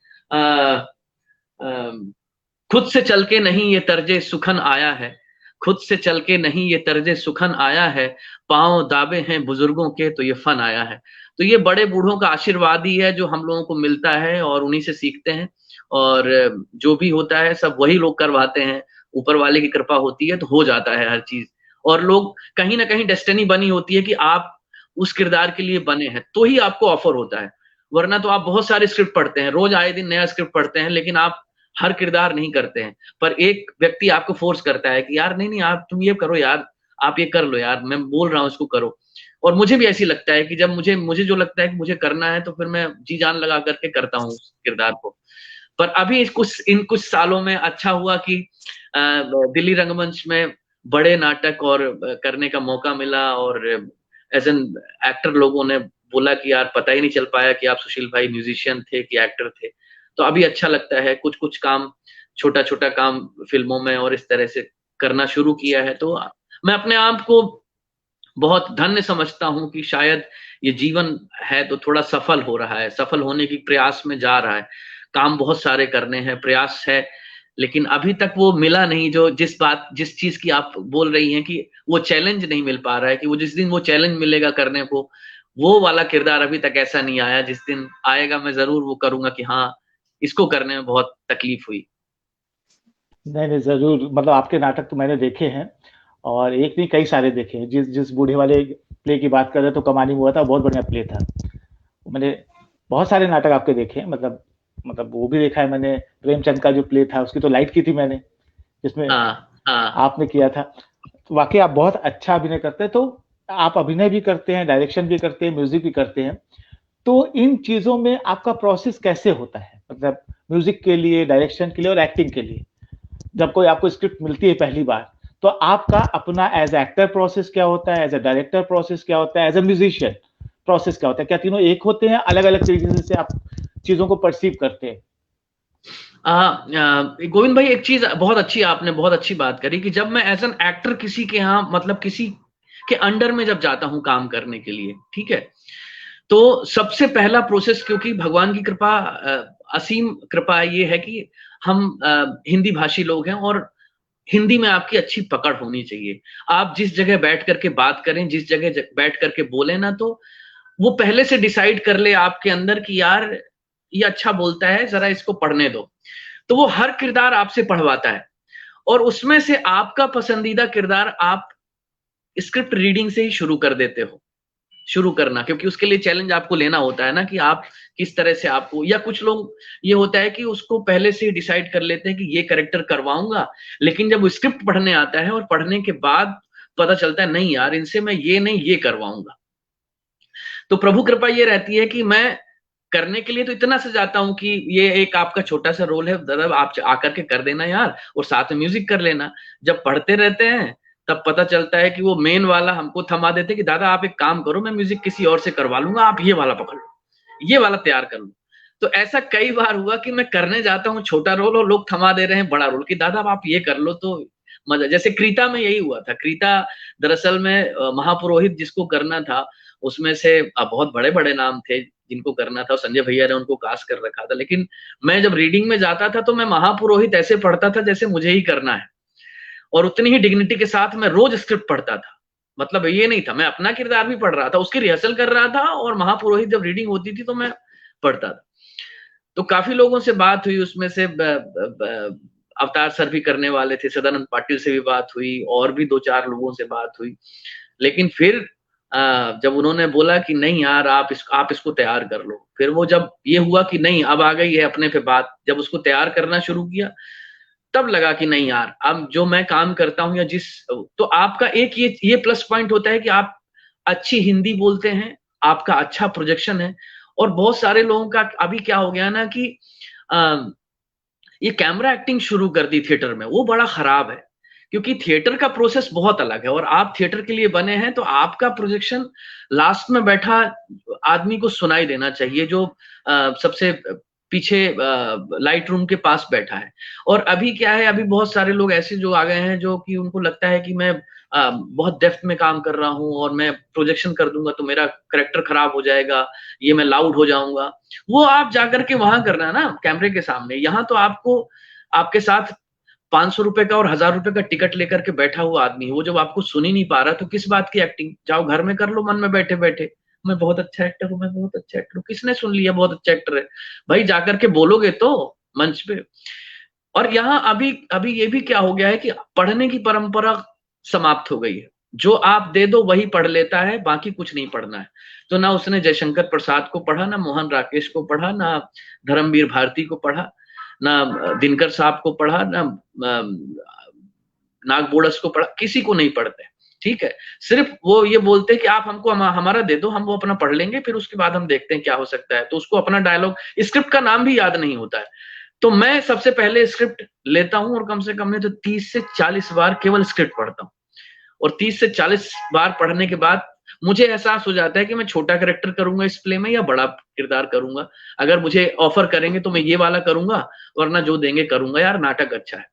Speaker 3: खुद से चल के नहीं ये तर्जे सुखन आया है, खुद से चल के नहीं ये तर्जे सुखन आया है, पांव दाबे हैं बुजुर्गों के तो ये फन आया है। तो ये बड़े बूढ़ों का आशीर्वाद ही है जो हम लोगों को मिलता है और उन्हीं से सीखते हैं, और जो भी होता है सब वही लोग करवाते हैं। ऊपर वाले की कृपा होती है तो हो जाता है हर चीज, और लोग कहीं ना कहीं डेस्टिनी बनी होती है कि आप उस किरदार के लिए बने हैं तो ही आपको ऑफर होता है। वरना तो आप बहुत सारे स्क्रिप्ट पढ़ते हैं, रोज आए दिन नया स्क्रिप्ट पढ़ते हैं, लेकिन आप हर किरदार नहीं करते हैं। पर एक व्यक्ति आपको फोर्स करता है कि यार नहीं आप तुम ये करो यार, आप ये कर लो यार, मैं बोल रहा हूँ इसको करो। और मुझे भी ऐसी लगता है कि जब मुझे जो लगता है कि मुझे करना है तो फिर मैं जी जान लगा करके करता हूँ उस किरदार को। पर अभी इन कुछ सालों में अच्छा हुआ कि दिल्ली रंगमंच में बड़े नाटक और करने का मौका मिला, और एज एन एक्टर लोगों ने बोला कि यार पता ही नहीं चल पाया कि आप सुशील भाई म्यूजिशियन थे कि एक्टर थे। तो अभी अच्छा लगता है, कुछ काम, छोटा काम फिल्मों में और इस तरह से करना शुरू किया है। तो मैं अपने आप को बहुत धन्य समझता हूँ कि शायद ये जीवन है तो थोड़ा सफल हो रहा है, सफल होने की प्रयास में जा रहा है। काम बहुत सारे करने हैं, प्रयास है, लेकिन अभी तक वो मिला नहीं जो जिस चीज की आप बोल रही हैं कि वो चैलेंज नहीं मिल पा रहा है, कि वो जिस दिन वो चैलेंज मिलेगा करने को, वो वाला किरदार अभी तक ऐसा नहीं आया। जिस दिन आएगा मैं जरूर वो करूंगा कि हाँ इसको करने में बहुत तकलीफ हुई।
Speaker 2: नहीं जरूर, मतलब आपके नाटक तो मैंने देखे हैं, और एक नहीं कई सारे देखे हैं। जिस बूढ़े वाले प्ले की बात कर रहे हैं तो कमानी हुआ था, बहुत बढ़िया प्ले था। मैंने बहुत सारे नाटक आपके देखे हैं, मतलब वो भी देखा है मैंने, प्रेमचंद का जो प्ले था उसकी तो लाइट की थी मैंने, जिसमें आपने किया था। तो वाकई आप बहुत अच्छा अभिनय करते हैं। तो आप अभिनय भी करते हैं, डायरेक्शन भी करते हैं, म्यूजिक भी करते हैं। तो इन चीजों में आपका प्रोसेस कैसे होता है, मतलब म्यूजिक के लिए, डायरेक्शन के लिए और एक्टिंग के लिए? जब कोई आपको स्क्रिप्ट मिलती है पहली बार, तो आपका अपना एज एक्टर प्रोसेस क्या होता है, एज अ डायरेक्टर प्रोसेस क्या होता है, एज अ म्यूजिशियन प्रोसेस क्या होता है? क्या तीनों एक होते हैं, अलग अलग तरीके से आप चीजों को परसीव करते हैं?
Speaker 3: गोविंद भाई, एक चीज बहुत अच्छी, आपने बहुत अच्छी बात करी कि जब मैं एज एन एक्टर किसी के यहाँ, मतलब किसी के अंडर में जब जाता हूँ काम करने के लिए, ठीक है, तो सबसे पहला प्रोसेस, क्योंकि भगवान की कृपा, असीम कृपा ये है कि हम हिंदी भाषी लोग हैं और हिंदी में आपकी अच्छी पकड़ होनी चाहिए। आप जिस जगह बैठ करके बात करें, जिस जगह बैठ करके बोले ना, तो वो पहले से डिसाइड कर ले आपके अंदर कि यार ये अच्छा बोलता है, जरा इसको पढ़ने दो। तो वो हर किरदार आपसे पढ़वाता है और उसमें से आपका पसंदीदा किरदार आप स्क्रिप्ट रीडिंग से ही शुरू कर देते हो, शुरू करना, क्योंकि उसके लिए चैलेंज आपको लेना होता है ना कि आप किस तरह से आपको, या कुछ लोग ये होता है कि उसको पहले से ही डिसाइड कर लेते हैं कि ये कैरेक्टर करवाऊंगा, लेकिन जब वो स्क्रिप्ट पढ़ने आता है और पढ़ने के बाद पता चलता है नहीं यार, इनसे मैं ये नहीं ये करवाऊंगा। तो प्रभु कृपा ये रहती है कि मैं करने के लिए तो इतना से जाता हूं कि ये एक आपका छोटा सा रोल है, दादा आप आकर के कर देना यार, और साथ में म्यूजिक कर लेना। जब पढ़ते रहते हैं तब पता चलता है कि वो मेन वाला हमको थमा देते कि दादा आप एक काम करो, मैं म्यूजिक किसी और से करवा लूंगा, आप ये वाला पकड़ लो, ये वाला तैयार कर लो। तो ऐसा कई बार हुआ कि मैं करने जाता हूँ छोटा रोल और लोग थमा दे रहे हैं बड़ा रोल कि दादा आप ये कर लो तो मजा। जैसे क्रीता में यही हुआ था। क्रीता दरअसल में महापुरोहित जिसको करना था, उसमें से बहुत बड़े बड़े नाम थे जिनको करना था, संजय भैया ने उनको कास्ट कर रखा था, लेकिन मैं जब रीडिंग में जाता था तो मैं महापुरोहित ऐसे पढ़ता था जैसे मुझे ही करना है, और उतनी ही डिग्निटी के साथ मैं रोज स्क्रिप्ट पढ़ता था। मतलब ये नहीं था मैं अपना किरदार भी पढ़ रहा था, उसकी रिहर्सल कर रहा था, और महापुरोहित जब रीडिंग होती थी तो मैं पढ़ता था। तो काफी लोगों से बात हुई, उसमें से अवतार सर भी करने वाले थे, सदानंद पाटिल से भी बात हुई, और भी 2-4 लोगों से बात हुई। लेकिन फिर जब उन्होंने बोला कि नहीं यार आप इसको तैयार कर लो, फिर वो जब ये हुआ कि नहीं अब आ गई है अपने पे बात, जब उसको तैयार करना शुरू किया तब लगा कि नहीं यार अब जो मैं काम करता हूँ या जिस, तो आपका एक ये प्लस पॉइंट होता है कि आप अच्छी हिंदी बोलते हैं, आपका अच्छा प्रोजेक्शन है। और बहुत सारे लोगों का अभी क्या हो गया ना कि ये कैमरा एक्टिंग शुरू कर दी थिएटर में, वो बड़ा खराब है, क्योंकि थिएटर का प्रोसेस बहुत अलग है और आप थिएटर के लिए बने हैं, तो आपका प्रोजेक्शन लास्ट में बैठा आदमी को सुनाई देना चाहिए, जो सबसे पीछे लाइट रूम के पास बैठा है। और अभी क्या है, अभी बहुत सारे लोग ऐसे जो आ गए हैं जो कि उनको लगता है कि मैं बहुत डेप्थ में काम कर रहा हूँ और मैं प्रोजेक्शन कर दूंगा तो मेरा करेक्टर खराब हो जाएगा, ये मैं लाउड हो जाऊंगा। वो आप जाकर के वहां करना ना कैमरे के सामने, यहाँ तो आपको आपके साथ 500 रुपए का और 1000 रुपए का टिकट लेकर के बैठा हुआ आदमी, वो जब आपको सुन ही नहीं पा रहा तो किस बात की एक्टिंग। जाओ घर में कर लो मन में बैठे बैठे, मैं बहुत अच्छा एक्टर हूँ, मैं बहुत अच्छा एक्टर हूँ। किसने सुन लिया बहुत अच्छा एक्टर है? भाई जाकर के बोलोगे तो मंच पे। और यहाँ अभी अभी ये भी क्या हो गया है कि पढ़ने की परंपरा समाप्त हो गई है। जो आप दे दो वही पढ़ लेता है, बाकी कुछ नहीं पढ़ना है। तो ना उसने जयशंकर प्रसाद को पढ़ा, ना मोहन राकेश को पढ़ा, ना धर्मवीर भारती को पढ़ा, ना दिनकर साहब को पढ़ा, ना नागबोड़स को पढ़ा, किसी को नहीं पढ़ते। ठीक है, सिर्फ वो ये बोलते हैं कि आप हमको हमारा दे दो, हम वो अपना पढ़ लेंगे, फिर उसके बाद हम देखते हैं क्या हो सकता है। तो उसको अपना डायलॉग, स्क्रिप्ट का नाम भी याद नहीं होता है। तो मैं सबसे पहले स्क्रिप्ट लेता हूं और कम से कम नहीं तो 30 से 40 बार केवल स्क्रिप्ट पढ़ता हूं। और 30 से 40 बार पढ़ने के बाद मुझे एहसास हो जाता है कि मैं छोटा कैरेक्टर करूंगा इस प्ले में या बड़ा किरदार करूंगा। अगर मुझे ऑफर करेंगे तो मैं ये वाला करूंगा, वरना जो देंगे करूंगा, यार नाटक अच्छा है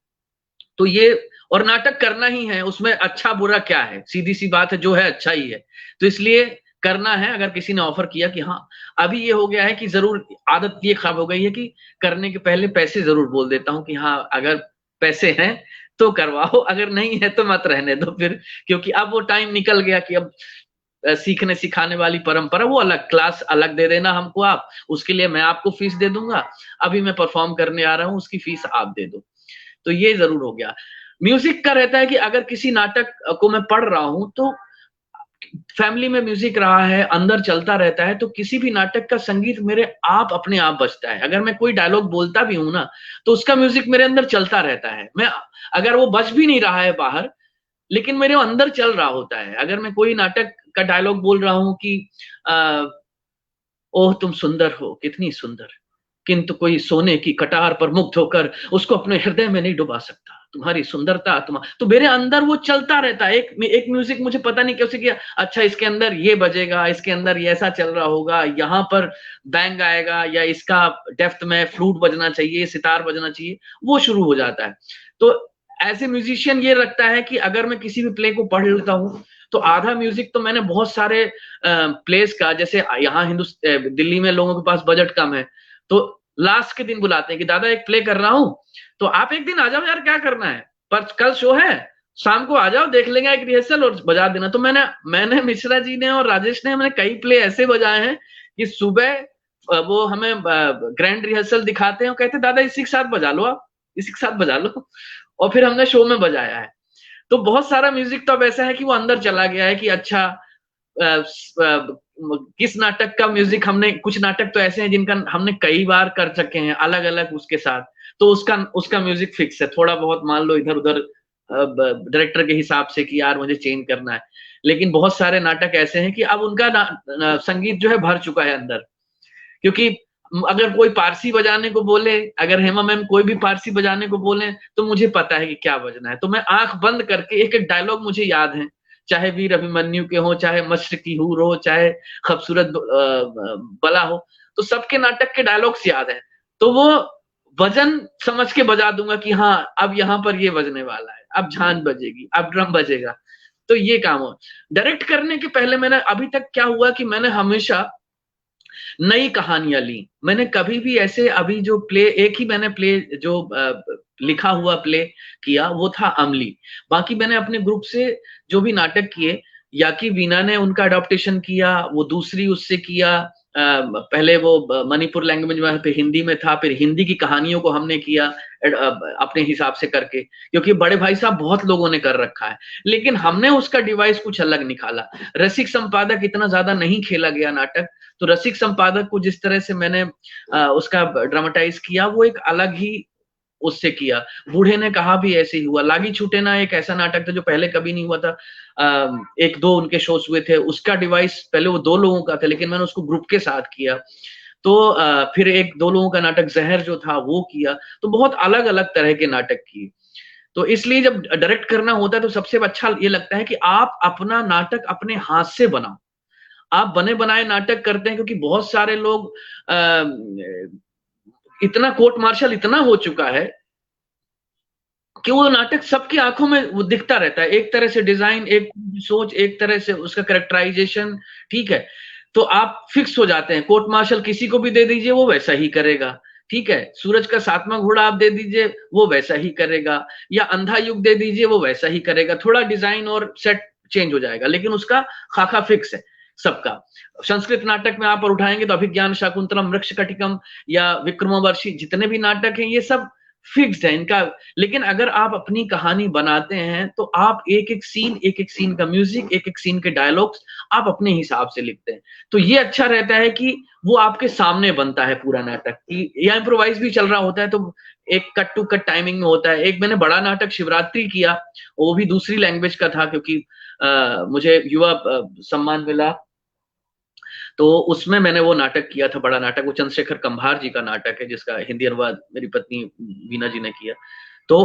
Speaker 3: तो ये, और नाटक करना ही है, उसमें अच्छा बुरा क्या है, सीधी सी बात है, जो है अच्छा ही है, तो इसलिए करना है। अगर किसी ने ऑफर किया कि हाँ, अभी ये हो गया है कि जरूर आदत ये खराब हो गई है कि करने के पहले पैसे जरूर बोल देता हूँ कि हाँ अगर पैसे हैं तो करवाओ, अगर नहीं है तो मत रहने दो फिर। क्योंकि अब वो टाइम निकल गया कि अब सीखने सिखाने वाली परंपरा, वो अलग क्लास अलग दे देना हमको आप, उसके लिए मैं आपको फीस दे दूंगा, अभी मैं परफॉर्म करने आ रहा हूँ उसकी फीस आप दे दो। तो ये जरूर हो गया। म्यूजिक का रहता है कि अगर किसी नाटक को मैं पढ़ रहा हूं तो फैमिली में म्यूजिक रहा है, अंदर चलता रहता है, तो किसी भी नाटक का संगीत मेरे आप अपने आप बजता है। अगर मैं कोई डायलॉग बोलता भी हूं ना तो उसका म्यूजिक मेरे अंदर चलता रहता है। मैं अगर वो बज भी नहीं रहा है बाहर, लेकिन मेरे अंदर चल रहा होता है। अगर मैं कोई नाटक का डायलॉग बोल रहा हूं कि ओह तुम सुंदर हो कितनी सुंदर, किंतु कोई सोने की कटार पर मुग्ध होकर उसको अपने हृदय में नहीं डुबा सकता, तुम्हारी सुंदरता, तो मेरे अंदर वो चलता रहता है। एक म्यूजिक मुझे पता नहीं कैसे किया, अच्छा इसके अंदर ये बजेगा, इसके अंदर ये ऐसा चल रहा होगा, यहाँ पर बैंग आएगा, या इसका डेप्थ में फ्लूट बजना चाहिए, सितार बजना चाहिए, वो शुरू हो जाता है। तो एज ए म्यूजिशियन ये लगता है कि अगर मैं किसी भी प्ले को पढ़ लेता हूँ तो आधा म्यूजिक तो मैंने बहुत सारे प्लेस का, जैसे यहाँ दिल्ली में लोगों के पास बजट कम है, तो लास्ट के दिन बुलाते हैं कि दादा एक प्ले कर रहा हूँ, तो आप एक दिन आ जाओ यार, क्या करना है, पर कल शो है, शाम को आ जाओ, देख लेंगे एक रिहर्सल और बजा देना। तो मैंने मिश्रा जी ने और राजेश ने हमने कई प्ले ऐसे बजाए हैं कि सुबह वो हमें ग्रैंड रिहर्सल दिखाते हैं और कहते दादा इसी के साथ बजा लो, आप इसी के साथ बजा लो, और फिर हमने शो में बजाया है। तो बहुत सारा म्यूजिक तो अब ऐसा है कि वो अंदर चला गया है कि अच्छा किस नाटक का म्यूजिक, हमने कुछ नाटक तो ऐसे हैं जिनका हमने कई बार कर चुके हैं अलग अलग उसके साथ, तो उसका म्यूजिक फिक्स है। थोड़ा बहुत मान लो इधर उधर डायरेक्टर के हिसाब से कि यार मुझे चेंज करना है, लेकिन बहुत सारे नाटक ऐसे हैं कि अब उनका संगीत जो है भर चुका है अंदर। क्योंकि अगर कोई पारसी बजाने को बोले, अगर हेमा मैम कोई भी पारसी बजाने को बोले, तो मुझे पता है कि क्या बजना है, तो मैं आंख बंद करके एक एक डायलॉग मुझे याद है, चाहे वीर अभिमन्यु के हो, चाहे मश्र की हूर हो, चाहे खूबसूरत बला हो, तो सबके नाटक के डायलॉग्स याद है, तो वो वजन समझ के बजा दूंगा कि हाँ अब यहाँ पर ये बजने वाला है, अब झांझ बजेगी, अब ड्रम बजेगा। तो ये काम हो। डायरेक्ट करने के पहले मैंने अभी तक क्या हुआ कि मैंने हमेशा नई कहानियां ली। मैंने कभी भी ऐसे अभी जो प्ले, एक ही मैंने प्ले जो लिखा हुआ प्ले किया वो था अमली। बाकी मैंने अपने ग्रुप से जो भी नाटक किए, या कि वीना ने उनका अडॉप्टेशन किया, वो दूसरी उससे किया, पहले वो मणिपुर लैंग्वेज में फिर हिंदी में था, फिर हिंदी की कहानियों को हमने किया अपने हिसाब से करके, क्योंकि बड़े भाई साहब बहुत लोगों ने कर रखा है, लेकिन हमने उसका डिवाइस कुछ अलग निकाला। रसिक संपादक इतना ज्यादा नहीं खेला गया नाटक, तो रसिक संपादक को जिस तरह से मैंने उसका ड्रामेटाइज किया वो एक अलग ही उससे किया। बूढ़े ने कहा भी ऐसे ही हुआ। लागी छूटे ना एक ऐसा नाटक था जो पहले कभी नहीं हुआ था, एक दो उनके शोज हुए थे, उसका डिवाइस पहले वो 2 लोगों का था, लेकिन मैंने उसको ग्रुप के साथ किया। तो फिर एक 2 लोगों का नाटक जहर जो था वो किया, तो बहुत अलग अलग तरह के नाटक किए। तो इसलिए जब डायरेक्ट करना होता है तो सबसे अच्छा ये लगता है कि आप अपना नाटक अपने हाथ से बनाओ। आप बने बनाए नाटक करते हैं, क्योंकि बहुत सारे लोग इतना कोर्ट मार्शल इतना हो चुका है कि वो नाटक सबकी आंखों में वो दिखता रहता है, एक तरह से डिजाइन, एक सोच, एक तरह से उसका कैरेक्टराइजेशन, ठीक है, तो आप फिक्स हो जाते हैं। कोर्ट मार्शल किसी को भी दे दीजिए वो वैसा ही करेगा, ठीक है, सूरज का 7वां घोड़ा आप दे दीजिए वो वैसा ही करेगा, या अंधा युग दे दीजिए वो वैसा ही करेगा, थोड़ा डिजाइन और सेट चेंज हो जाएगा, लेकिन उसका खाका फिक्स है सबका। संस्कृत नाटक में आप और उठाएंगे तो अभिज्ञान शाकुंतलम, वृक्षकटिकम या विक्रमोर्वशी, जितने भी नाटक हैं ये सब फिक्स्ड है इनका। लेकिन अगर आप अपनी कहानी बनाते हैं तो आप एक एक सीन का म्यूजिक, एक एक सीन के डायलॉग्स आप अपने हिसाब से लिखते हैं, तो ये अच्छा रहता है कि वो आपके सामने बनता है पूरा नाटक। या इम्प्रोवाइज भी चल रहा होता है तो एक कट टू कट टाइमिंग में होता है। एक मैंने बड़ा नाटक शिवरात्रि किया, वो भी दूसरी लैंग्वेज का था, क्योंकि मुझे युवा सम्मान मिला, तो उसमें मैंने वो नाटक किया था, बड़ा नाटक। वो चंद्रशेखर कंभार जी का नाटक है, जिसका हिंदी अनुवाद मेरी पत्नी वीना जी ने किया। तो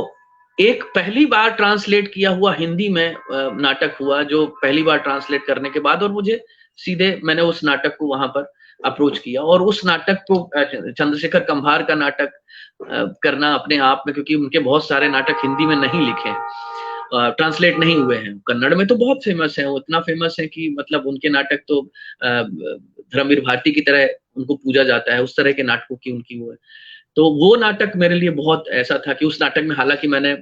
Speaker 3: एक पहली बार ट्रांसलेट किया हुआ हिंदी में नाटक हुआ, जो पहली बार ट्रांसलेट करने के बाद, और मुझे सीधे मैंने उस नाटक को वहां पर अप्रोच किया, और उस नाटक को चंद्रशेखर कंभार का नाटक करना अपने आप में, क्योंकि उनके बहुत सारे नाटक हिंदी में नहीं लिखे हैं, ट्रांसलेट नहीं हुए हैं। कन्नड़ में तो बहुत फेमस है, वो इतना फेमस है कि मतलब उनके नाटक तो धर्मवीर भारती की तरह उनको पूजा जाता है, उस तरह के नाटकों की उनकी वो है। तो वो नाटक मेरे लिए बहुत ऐसा था कि उस नाटक में हालांकि मैंने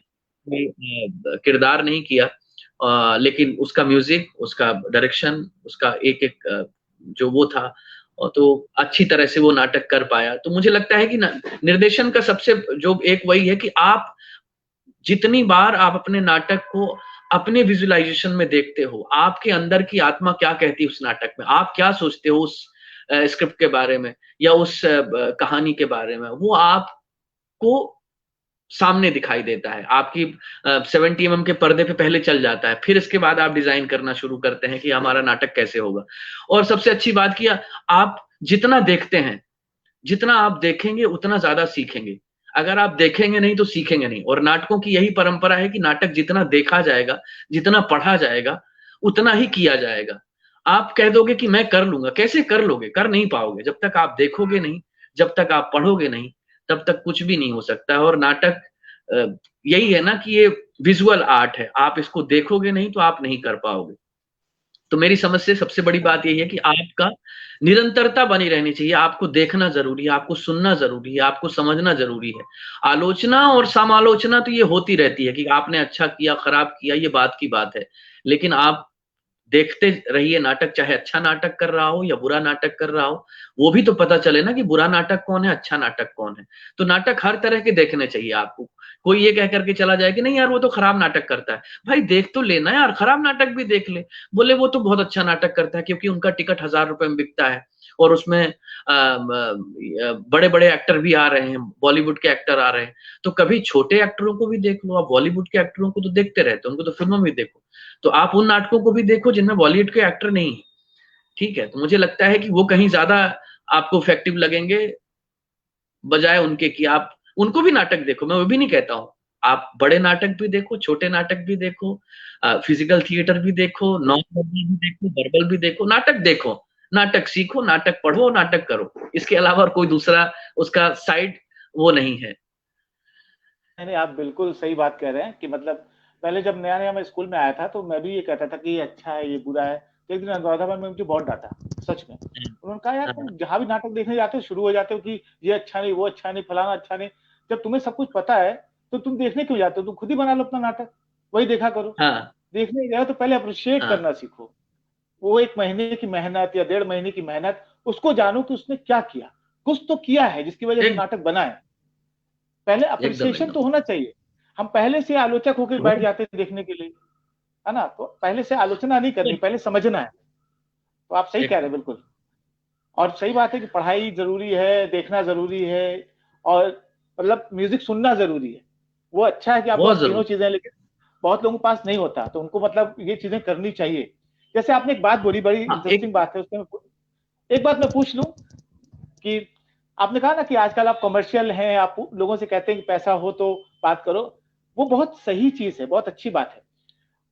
Speaker 3: किरदार नहीं किया, लेकिन उसका म्यूजिक, उसका डायरेक्शन, उसका एक एक जो वो था, तो अच्छी तरह से वो नाटक कर पाया। तो मुझे लगता है कि निर्देशन का सबसे जो एक वही है कि आप जितनी बार आप अपने नाटक को अपने विजुअलाइजेशन में देखते हो, आपके अंदर की आत्मा क्या कहती है उस नाटक में, आप क्या सोचते हो उस स्क्रिप्ट के बारे में या उस कहानी के बारे में, वो आपको सामने दिखाई देता है। आपकी 70 mm के पर्दे पे पहले चल जाता है, फिर इसके बाद आप डिजाइन करना शुरू करते हैं कि हमारा नाटक कैसे होगा। और सबसे अच्छी बात किया, आप जितना देखते हैं, जितना आप देखेंगे उतना ज्यादा सीखेंगे। अगर आप देखेंगे नहीं तो सीखेंगे नहीं। और नाटकों की यही परंपरा है कि नाटक जितना देखा जाएगा, जितना पढ़ा जाएगा, उतना ही किया जाएगा। आप कह दोगे कि मैं कर लूंगा, कैसे कर लोगे? कर नहीं पाओगे। जब तक आप देखोगे नहीं, जब तक आप पढ़ोगे नहीं, तब तक कुछ भी नहीं हो सकता है। और नाटक यही है ना कि ये विजुअल आर्ट है, आप इसको देखोगे नहीं तो आप नहीं कर पाओगे। तो मेरी समझ से सबसे बड़ी बात यही है कि आपका निरंतरता बनी रहनी चाहिए। आपको देखना जरूरी है, आपको सुनना जरूरी है, आपको समझना जरूरी है। आलोचना और समालोचना तो ये होती रहती है कि आपने अच्छा किया, खराब किया, ये बात की बात है। लेकिन आप देखते रहिए नाटक, चाहे अच्छा नाटक कर रहा हो या बुरा नाटक कर रहा हो। वो भी तो पता चले ना कि बुरा नाटक कौन है, अच्छा नाटक कौन है। तो नाटक हर तरह के देखने चाहिए आपको। कोई ये कह करके चला जाए कि नहीं यार वो तो खराब नाटक करता है, भाई देख तो लेना यार, खराब नाटक भी देख ले। बोले वो तो बहुत अच्छा नाटक करता है क्योंकि उनका टिकट 1000 रुपए में बिकता है और उसमें बड़े बड़े एक्टर भी आ रहे हैं, बॉलीवुड के एक्टर आ रहे हैं। तो कभी छोटे एक्टरों को भी देख लो। आप बॉलीवुड के एक्टरों को तो देखते रहते हो, उनको तो फिल्मों में देखो। तो आप उन नाटकों को भी देखो जिनमें बॉलीवुड के एक्टर नहीं है, ठीक है। तो मुझे लगता है कि वो कहीं ज्यादा आपको इफेक्टिव लगेंगे, बजाय उनके कि आप उनको भी नाटक देखो। मैं वो भी नहीं कहता हूँ, आप बड़े नाटक भी देखो, छोटे नाटक भी देखो, फिजिकल थिएटर भी देखो, नॉन वर्बल भी देखो, वर्बल भी देखो। नाटक देखो, नाटक सीखो, नाटक पढ़ो, नाटक करो। इसके अलावा और कोई दूसरा उसका साइड वो नहीं है।
Speaker 2: नहीं, आप बिल्कुल सही बात कह रहे हैं कि मतलब पहले जब नया नया मैं स्कूल में आया था तो मैं भी ये कहता था कि ये अच्छा है, ये बुरा है। तो एक दिन अहमदाबाद में मुझे बहुत डांटा, सच में। उन्होंने कहा यार तुम जहां भी नाटक देखने जाते हो शुरू हो जाते हो कि ये अच्छा नहीं, वो अच्छा नहीं, फलाना अच्छा नहीं। जब तुम्हें सब कुछ पता है तो तुम देखने क्यों जाते हो? तुम खुद ही बना लो अपना नाटक, वही देखा करो।
Speaker 3: हाँ,
Speaker 2: देखने जाओ तो पहले अप्रिशिएट
Speaker 3: हाँ,
Speaker 2: करना सीखो। वो 1 महीने की मेहनत या 1.5 महीने की मेहनत, उसको जानो कि उसने क्या किया। कुछ तो किया है जिसकी वजह से
Speaker 3: एक
Speaker 2: नाटक बना है। पहले
Speaker 3: एकदम
Speaker 2: अप्रिसिएशन
Speaker 3: एकदम
Speaker 2: तो होना चाहिए। हम पहले से आलोचक होकर बैठ जाते हैं देखने के लिए, है ना? तो पहले से आलोचना नहीं करनी, पहले समझना है। तो आप सही कह रहे हैं बिल्कुल। और सही बात है कि पढ़ाई जरूरी है, देखना जरूरी है, और मतलब म्यूजिक सुनना जरूरी है। वो अच्छा है कि आपके
Speaker 3: बहुत
Speaker 2: पास तीनों
Speaker 3: जरूरी।
Speaker 2: चीजें हैं, लेकिन बहुत लोगों के पास नहीं होता, तो उनको मतलब ये चीजें करनी चाहिए। जैसे आपने एक बात बोली, बड़ी
Speaker 3: हाँ,
Speaker 2: इंटरेस्टिंग
Speaker 3: एक
Speaker 2: बात है उसमें। एक बात मैं पूछ लूं कि आपने कहा ना कि आजकल आप कमर्शियल हैं, आप लोगों से कहते हैं कि पैसा हो तो बात करो। वो बहुत सही चीज है, बहुत अच्छी बात है।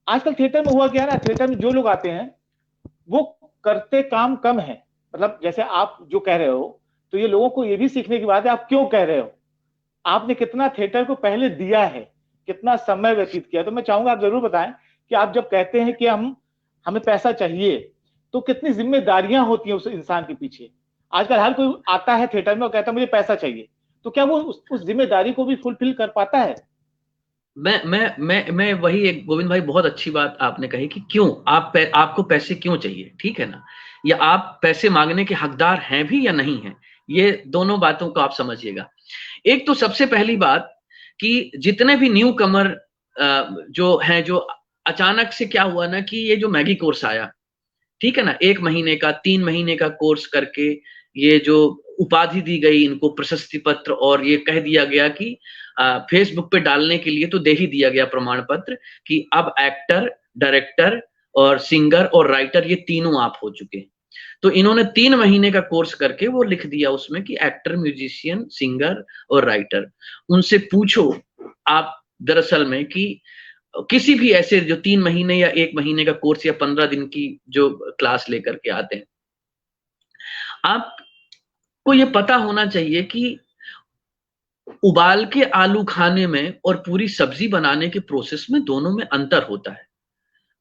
Speaker 2: आजकल थिएटर में हुआ क्या है ना, थिएटर में जो लोग आते हैं वो करते काम कम है। मतलब जैसे आप जो कह रहे हो, तो ये लोगों को ये भी सीखने की बात है आप क्यों कह रहे हो। आपने कितना थिएटर को पहले दिया है, कितना समय व्यतीत किया। तो मैं चाहूंगा आप जरूर बताएं कि आप जब कहते हैं कि हमें पैसा चाहिए, तो कितनी जिम्मेदारियां होती हैं उस इंसान के पीछे। आजकल हर कोई आता है थिएटर में और कहता है मुझे पैसा चाहिए, तो क्या वो उस जिम्मेदारी को भी फुलफिल कर पाता है?
Speaker 3: मैं वही, एक गोविंद भाई बहुत अच्छी बात आपने कही कि क्यों आपको पैसे क्यों चाहिए, ठीक है ना? या आप पैसे मांगने के हकदार हैं भी या नहीं है, ये दोनों बातों को आप समझिएगा। एक तो सबसे पहली बात कि जितने भी न्यू कमर जो हैं, जो अचानक से क्या हुआ ना कि ये जो मैगी कोर्स आया, ठीक है ना, 1 महीने का 3 महीने का कोर्स करके ये जो उपाधि दी गई इनको, प्रशस्ति पत्र, और ये कह दिया गया कि फेसबुक पे डालने के लिए तो दे ही दिया गया प्रमाण पत्र कि अब एक्टर, डायरेक्टर और सिंगर और राइटर ये तीनों आप हो चुके हैं। तो इन्होंने 3 महीने का कोर्स करके वो लिख दिया उसमें कि एक्टर, म्यूजिशियन, सिंगर और राइटर। उनसे पूछो आप दरअसल में कि किसी भी ऐसे जो 3 महीने या 1 महीने का कोर्स या 15 दिन की जो क्लास लेकर के आते हैं, आपको ये पता होना चाहिए कि उबाल के आलू खाने में और पूरी सब्जी बनाने के प्रोसेस में दोनों में अंतर होता है।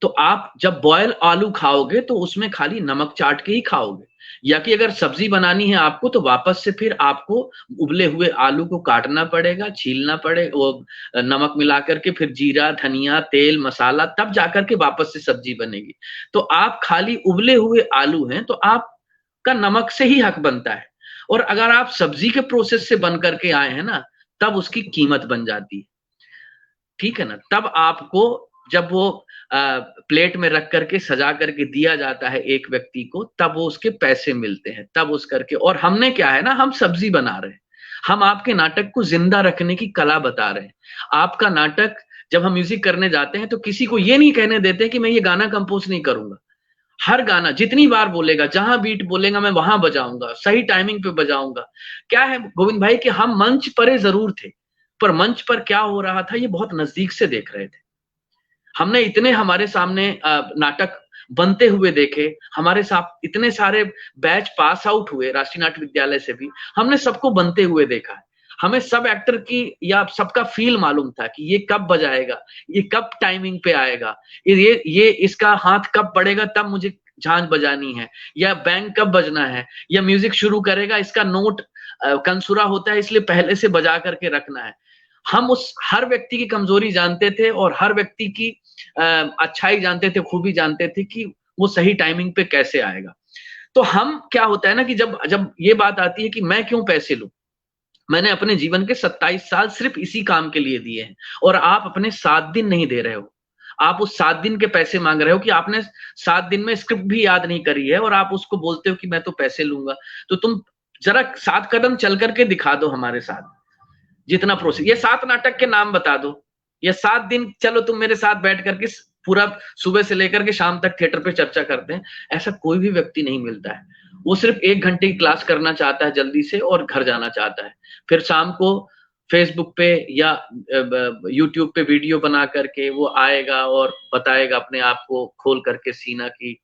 Speaker 3: तो आप जब बॉयल आलू खाओगे तो उसमें खाली नमक चाट के ही खाओगे, या कि अगर सब्जी बनानी है आपको तो वापस से फिर आपको उबले हुए आलू को काटना पड़ेगा, छीलना पड़ेगा, वो नमक मिला करके फिर जीरा, धनिया, तेल, मसाला, तब जाकर के वापस से सब्जी बनेगी। तो आप खाली उबले हुए आलू हैं तो आपका नमक से ही हक बनता है। और अगर आप सब्जी के प्रोसेस से बन करके आए हैं ना, तब उसकी कीमत बन जाती है, ठीक है ना? तब आपको जब वो प्लेट में रख करके सजा करके दिया जाता है एक व्यक्ति को, तब वो उसके पैसे मिलते हैं, तब उस करके। और हमने क्या है ना, हम सब्जी बना रहे हैं, हम आपके नाटक को जिंदा रखने की कला बता रहे हैं। आपका नाटक जब हम म्यूजिक करने जाते हैं तो किसी को ये नहीं कहने देते कि मैं ये गाना कंपोज नहीं करूंगा। हर गाना जितनी बार बोलेगा, जहां बीट बोलेगा मैं वहां बजाऊंगा, सही टाइमिंग पे बजाऊंगा। क्या है गोविंद भाई कि हम मंच पर जरूर थे, पर मंच पर क्या हो रहा था ये बहुत नजदीक से देख रहे थे। हमने इतने हमारे सामने नाटक बनते हुए देखे, हमारे साथ इतने सारे बैच पास आउट हुए राष्ट्रीय नाट्य विद्यालय से भी, हमने सबको बनते हुए देखा है। हमें सब एक्टर की या सबका फील मालूम था कि ये कब बजाएगा, ये कब टाइमिंग पे आएगा, ये इसका हाथ कब पड़ेगा तब मुझे झांझ बजानी है, या बैंग कब बजना है, या म्यूजिक शुरू करेगा इसका नोट कंसुरा होता है इसलिए पहले से बजा करके रखना है। हम उस हर व्यक्ति की कमजोरी जानते थे और हर व्यक्ति की अच्छाई जानते थे, खूबी जानते थे कि वो सही टाइमिंग पे कैसे आएगा। तो हम क्या होता है ना कि जब जब ये बात आती है कि मैं क्यों पैसे लूं, मैंने अपने जीवन के 27 साल सिर्फ इसी काम के लिए दिए हैं, और आप अपने 7 दिन नहीं दे रहे हो। आप उस 7 दिन के पैसे मांग रहे हो कि आपने 7 दिन में स्क्रिप्ट भी याद नहीं करी है और आप उसको बोलते हो कि मैं तो पैसे लूंगा। तो तुम जरा 7 कदम चल करके दिखा दो हमारे साथ, जितना प्रोसेस, ये 7 नाटक के नाम बता दो, ये 7 दिन चलो तुम मेरे साथ बैठ करके पूरा सुबह से लेकर के शाम तक थिएटर पे चर्चा करते हैं। ऐसा कोई भी व्यक्ति नहीं मिलता है। वो सिर्फ 1 घंटे की क्लास करना चाहता है जल्दी से और घर जाना चाहता है, फिर शाम को फेसबुक पे या यूट्यूब पे वीडियो बना करके वो आएगा और बताएगा अपने आप को खोल करके सीना की,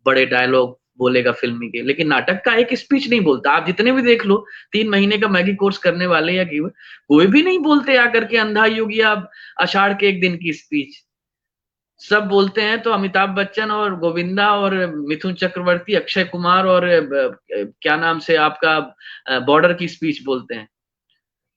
Speaker 3: बड़े डायलॉग बोलेगा फिल्मी के, लेकिन नाटक का एक स्पीच नहीं बोलता। आप जितने भी देख लो 3 महीने का मैगी कोर्स करने वाले या कोई भी नहीं बोलते आकर के अंधा युग या आषाढ़ के 1 दिन की स्पीच। सब बोलते हैं तो अमिताभ बच्चन और गोविंदा और मिथुन चक्रवर्ती, अक्षय कुमार और क्या नाम से आपका बॉर्डर की स्पीच बोलते हैं,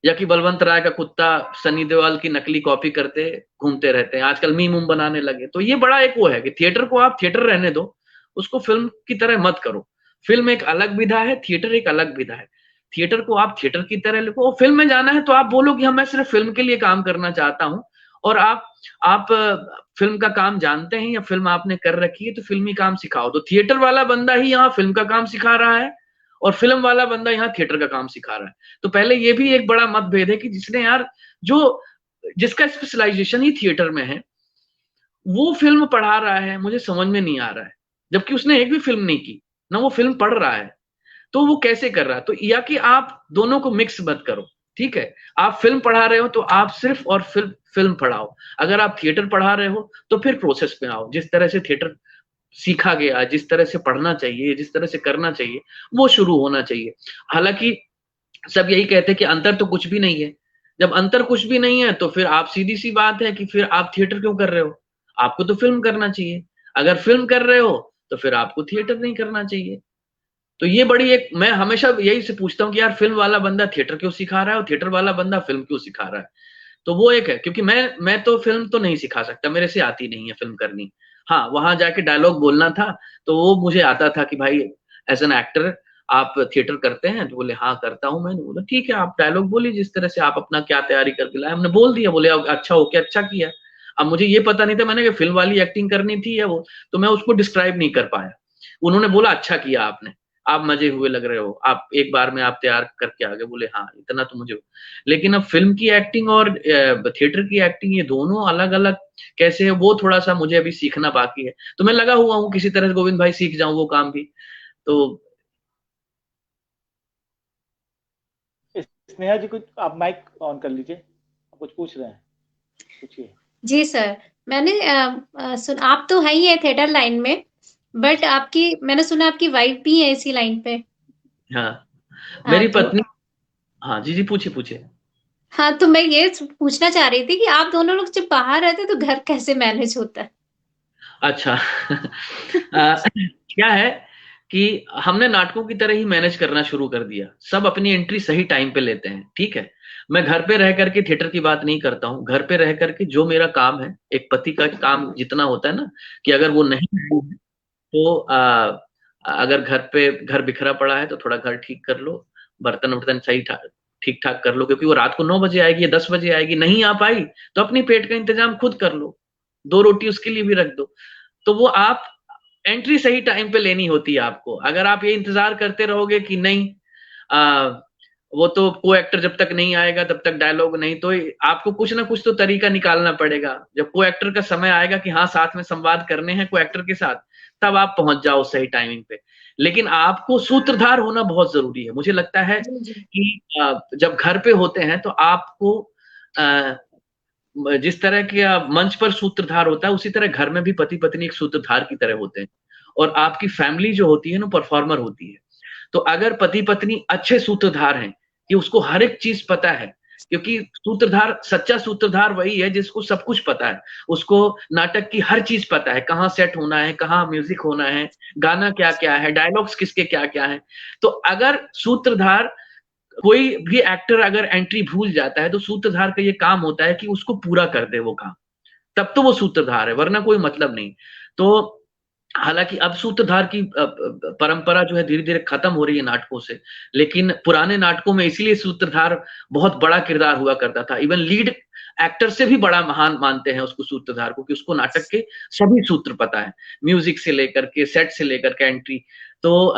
Speaker 3: या कि बलवंत राय का कुत्ता सनी देओल की नकली कॉपी करते घूमते रहते हैं, आजकल मीम उम बनाने लगे। तो ये बड़ा एक वो है कि थिएटर को आप थिएटर रहने दो, उसको फिल्म की तरह मत करो। फिल्म एक अलग विधा है, थिएटर एक अलग विधा है। थिएटर को आप थिएटर की तरह लिखो, और फिल्म में जाना है तो आप बोलो कि हम मैं सिर्फ फिल्म के लिए काम करना चाहता हूँ, और आप फिल्म का काम जानते हैं या फिल्म आपने कर रखी है तो फिल्मी काम सिखाओ। तो थिएटर वाला बंदा ही यहाँ फिल्म का काम सिखा रहा है और फिल्म वाला बंदा यहाँ थिएटर का काम सिखा रहा है। तो पहले ये भी एक बड़ा मतभेद है कि जिसने यार जिसका स्पेशलाइजेशन ही थिएटर में है वो फिल्म पढ़ा रहा है, मुझे समझ में नहीं आ रहा है, जबकि उसने एक भी फिल्म नहीं की ना, वो फिल्म पढ़ रहा है, तो वो कैसे कर रहा है। तो या कि आप दोनों को मिक्स मत करो, ठीक है। आप फिल्म पढ़ा रहे हो तो आप सिर्फ और फिल्म पढ़ाओ, अगर आप थिएटर पढ़ा रहे हो तो फिर प्रोसेस पे आओ। जिस तरह से थिएटर सीखा गया, जिस तरह से पढ़ना चाहिए, जिस तरह से करना चाहिए, वो शुरू होना चाहिए। हालांकि सब यही कहते हैं कि अंतर तो कुछ भी नहीं है। जब अंतर कुछ भी नहीं है तो फिर आप सीधी सी बात है कि फिर आप थिएटर क्यों कर रहे हो, आपको तो फिल्म करना चाहिए। अगर फिल्म कर रहे हो तो फिर आपको थिएटर नहीं करना चाहिए। तो ये बड़ी एक, मैं हमेशा यही से पूछता हूँ कि यार फिल्म वाला बंदा थिएटर क्यों सिखा रहा है और थिएटर वाला बंदा फिल्म क्यों सिखा रहा है। तो वो एक है, क्योंकि मैं तो फिल्म तो नहीं सिखा सकता, मेरे से आती नहीं है फिल्म करनी। हाँ, वहां जाके डायलॉग बोलना था तो वो मुझे आता था कि भाई एज एन एक्टर आप थिएटर करते हैं, तो बोले हाँ करता हूँ। मैंने बोला ठीक है, आप डायलॉग बोलिए जिस तरह से आप अपना क्या तैयारी करके लाए। हमने बोल दिया, बोले अच्छा हो, क्या अच्छा किया। अब मुझे ये पता नहीं था मैंने कि फिल्म वाली एक्टिंग करनी थी या वो, तो मैं उसको डिस्क्राइब नहीं कर पाया। उन्होंने बोला अच्छा किया आपने, आप मजे हुए लग रहे हो, आप एक बार में आप तैयार करके आ गए। बोले हाँ इतना तो मुझे। लेकिन अब फिल्म की एक्टिंग और थिएटर की एक्टिंग, ये दोनों अलग अलग कैसे है वो थोड़ा सा मुझे अभी सीखना बाकी है। तो मैं लगा हुआ हूँ किसी तरह से गोविंद भाई सीख जाऊं वो काम भी। तो
Speaker 2: स्नेहा जी कुछ आप माइक ऑन कर लीजिए, आप कुछ पूछ रहे हैं, पूछिए।
Speaker 1: जी सर, मैंने आप तो है ही है थिएटर लाइन में, बट आपकी मैंने सुना आपकी वाइफ भी है इसी लाइन पे।
Speaker 3: हाँ,
Speaker 1: हाँ
Speaker 3: मेरी
Speaker 1: तो
Speaker 3: पत्नी। हाँ जी जी, पूछिए पूछिए।
Speaker 1: हाँ तो मैं ये पूछना चाह रही थी कि आप दोनों लोग जब बाहर रहते तो घर कैसे मैनेज होता है।
Speaker 3: अच्छा क्या है कि हमने नाटकों की तरह ही मैनेज करना शुरू कर दिया। सब अपनी एंट्री सही टाइम पे लेते हैं, ठीक है। मैं घर पे रह करके थिएटर की बात नहीं करता हूँ। घर पे रह करके जो मेरा काम है, एक पति का काम जितना होता है ना, कि अगर वो नहीं है तो अगर घर बिखरा पड़ा है तो थोड़ा घर ठीक कर लो, बर्तन वर्तन सही ठीक ठाक कर लो, क्योंकि वो रात को 9 बजे आएगी या 10 बजे आएगी, नहीं आ पाई तो अपनी पेट का इंतजाम खुद कर लो, 2 रोटी उसके लिए भी रख दो। तो वो आप एंट्री सही टाइम पे लेनी होती है आपको। अगर आप ये इंतजार करते रहोगे कि नहीं वो तो को एक्टर जब तक नहीं आएगा तब तक डायलॉग नहीं, तो आपको कुछ ना कुछ तो तरीका निकालना पड़ेगा। जब को एक्टर का समय आएगा कि हाँ साथ में संवाद करने हैं को एक्टर के साथ, तब आप पहुंच जाओ सही टाइमिंग पे। लेकिन आपको सूत्रधार होना बहुत जरूरी है। मुझे लगता है कि जब घर पे होते हैं तो आपको जिस तरह के मंच पर सूत्रधार होता है, उसी तरह घर में भी पति पत्नी एक सूत्रधार की तरह होते हैं, और आपकी फैमिली जो होती है ना परफॉर्मर होती है। तो अगर पति पत्नी अच्छे सूत्रधार हैं कि उसको हर एक चीज पता है, क्योंकि सूत्रधार, सच्चा सूत्रधार वही है जिसको सब कुछ पता है, उसको नाटक की हर चीज पता है, कहाँ सेट होना है, कहाँ म्यूजिक होना है, गाना क्या क्या है, डायलॉग्स किसके क्या क्या है। तो अगर सूत्रधार, कोई भी एक्टर अगर एंट्री भूल जाता है तो सूत्रधार का ये काम होता है कि उसको पूरा कर दे वो काम, तब तो वो सूत्रधार है, वरना कोई मतलब नहीं। तो हालांकि अब सूत्रधार की परंपरा जो है धीरे धीरे खत्म हो रही है नाटकों से, लेकिन पुराने नाटकों में इसीलिए सूत्रधार बहुत बड़ा किरदार हुआ करता था। इवन लीड एक्टर से भी बड़ा महान मानते हैं उसको, सूत्रधार को, कि उसको नाटक के सभी सूत्र पता है, म्यूजिक से लेकर के, सेट से लेकर के एंट्री। तो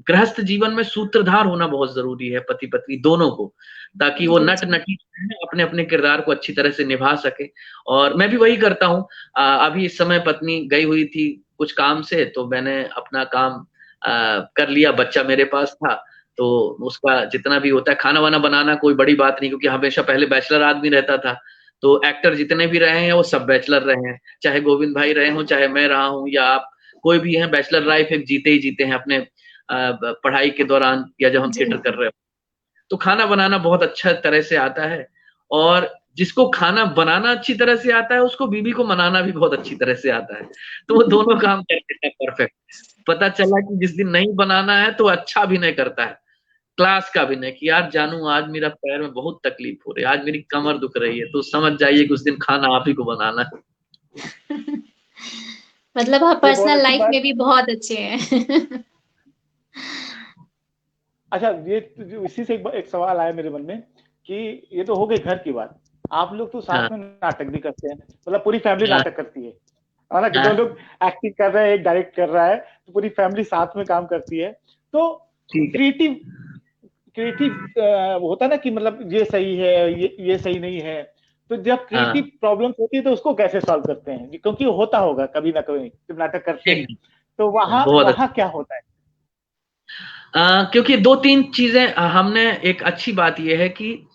Speaker 3: गृहस्थ जीवन में सूत्रधार होना बहुत जरूरी है, पति पत्नी दोनों को, ताकि वो नट नटी अपने अपने किरदार को अच्छी तरह से निभा सके। और मैं भी वही करता हूँ। अभी इस समय पत्नी गई हुई थी कुछ काम से, तो मैंने अपना काम कर लिया, बच्चा मेरे पास था, तो उसका जितना भी होता है, खाना वाना बनाना कोई बड़ी बात नहीं, क्योंकि हमेशा पहले बैचलर आदमी रहता था, तो एक्टर जितने भी रहे हैं वो सब बैचलर रहे हैं, चाहे गोविंद भाई रहे हो, चाहे मैं रहा हूँ, या आप कोई भी हैं, बैचलर लाइफ एक जीते ही जीते हैं अपने पढ़ाई के दौरान, या जब हम थिएटर कर रहे हो। तो खाना बनाना बहुत अच्छा तरह से आता है, और जिसको खाना बनाना अच्छी तरह से आता है उसको बीवी को मनाना भी बहुत अच्छी तरह से आता है, तो वो दोनों काम करते हैं परफेक्ट। पता चला कि जिस दिन नहीं बनाना है तो अच्छा अभिनय करता है, क्लास का अभिनय, कि यार जानू आज मेरा पैर में बहुत तकलीफ हो रही है, आज मेरी कमर दुख रही है, तो समझ जाइए कि उस दिन खाना आप ही को बनाना है।
Speaker 1: मतलब आप पर्सनल लाइफ में भी बहुत अच्छे हैं।
Speaker 2: अच्छा, ये इसी से एक सवाल आया मेरे मन में कि ये तो हो गई घर की बात, आप लोग तो साथ में नाटक भी करते हैं, मतलब पूरी फैमिली नाटक करती है ना, कि दो लोग एक्टिंग कर रहे हैं, एक डायरेक्ट कर रहा है, तो पूरी फैमिली साथ में काम करती है। तो क्रिएटिव होता है ना कि मतलब ये सही है, ये सही नहीं है, तो जब क्रिएटिव प्रॉब्लम्स होती है तो उसको कैसे सॉल्व करते हैं? क्योंकि होता होगा कभी ना कभी जब नाटक करते हैं, तो वहां क्या होता है?
Speaker 3: क्योंकि दो तीन चीजें हमने, एक अच्छी बात यह है कि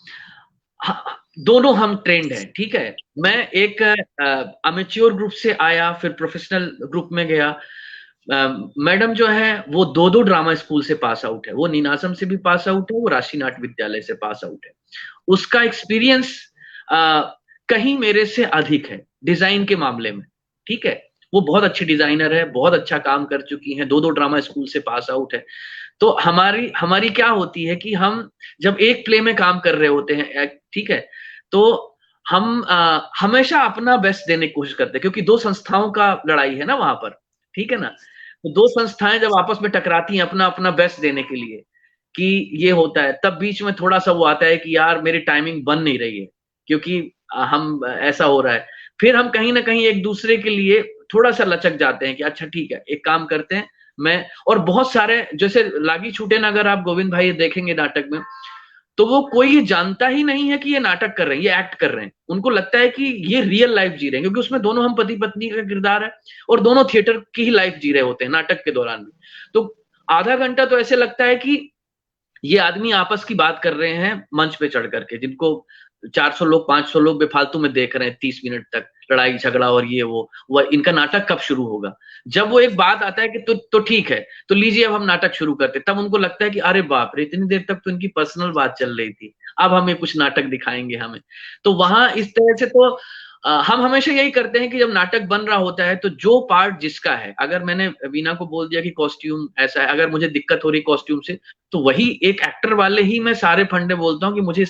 Speaker 3: दोनों हम ट्रेंड हैं, ठीक है। मैं एक अमेच्योर ग्रुप से आया, फिर प्रोफेशनल ग्रुप में गया। मैडम जो है वो दो ड्रामा स्कूल से पास आउट है, वो नीनासम से भी पास आउट है, वो राष्ट्रीय नाट्य विद्यालय से पास आउट है। उसका एक्सपीरियंस कहीं मेरे से अधिक है डिजाइन के मामले में, ठीक है। वो बहुत अच्छी डिजाइनर है, बहुत अच्छा काम कर चुकी हैं, दो ड्रामा स्कूल से पास आउट है। तो हमारी क्या होती है कि हम जब एक प्ले में काम कर रहे होते हैं, ठीक है, तो हम हमेशा अपना बेस्ट देने की कोशिश करते हैं, क्योंकि दो संस्थाओं का लड़ाई है ना वहां पर, ठीक है ना। तो दो संस्थाएं जब आपस में टकराती हैं अपना अपना बेस्ट देने के लिए, कि ये होता है, तब बीच में थोड़ा सा वो आता है कि यार मेरी टाइमिंग बन नहीं रही है, क्योंकि हम ऐसा हो रहा है। फिर हम कहीं ना कहीं एक दूसरे के लिए थोड़ा सा लचक जाते हैं कि अच्छा ठीक है, एक काम करते हैं, मैं और बहुत सारे, जैसे लागी छूटे ना, अगर आप गोविंद भाई देखेंगे नाटक में, तो वो कोई ये जानता ही नहीं है कि ये नाटक कर रहे हैं, ये एक्ट कर रहे हैं। उनको लगता है कि ये रियल लाइफ जी रहे हैं, क्योंकि उसमें दोनों हम पति पत्नी का किरदार है, और दोनों थिएटर की ही लाइफ जी रहे होते हैं नाटक के दौरान भी। तो आधा घंटा तो ऐसे लगता है कि ये आदमी आपस की बात कर रहे हैं मंच पे चढ़ करके, जिनको 400 लोग 500 लोग बेफालतू में देख रहे हैं 30 मिनट तक, लड़ाई झगड़ा और ये वो इनका नाटक कब शुरू होगा। जब वो एक बात आता है कि तो ठीक है, तो लीजिए अब हम नाटक शुरू करते, तब उनको लगता है कि अरे बाप रे, इतनी देर तक तो इनकी पर्सनल बात चल रही थी, अब हमें कुछ नाटक दिखाएंगे हमें। तो वहां इस तरह से तो हम हमेशा यही करते हैं कि जब नाटक बन रहा होता है तो जो पार्ट जिसका है, अगर मैंने वीना को बोल दिया कि कॉस्ट्यूम ऐसा है, अगर मुझे दिक्कत हो रही कॉस्ट्यूम से, तो वही एक एक्टर वाले ही मैं सारे फंडे बोलता हूँ कि मुझे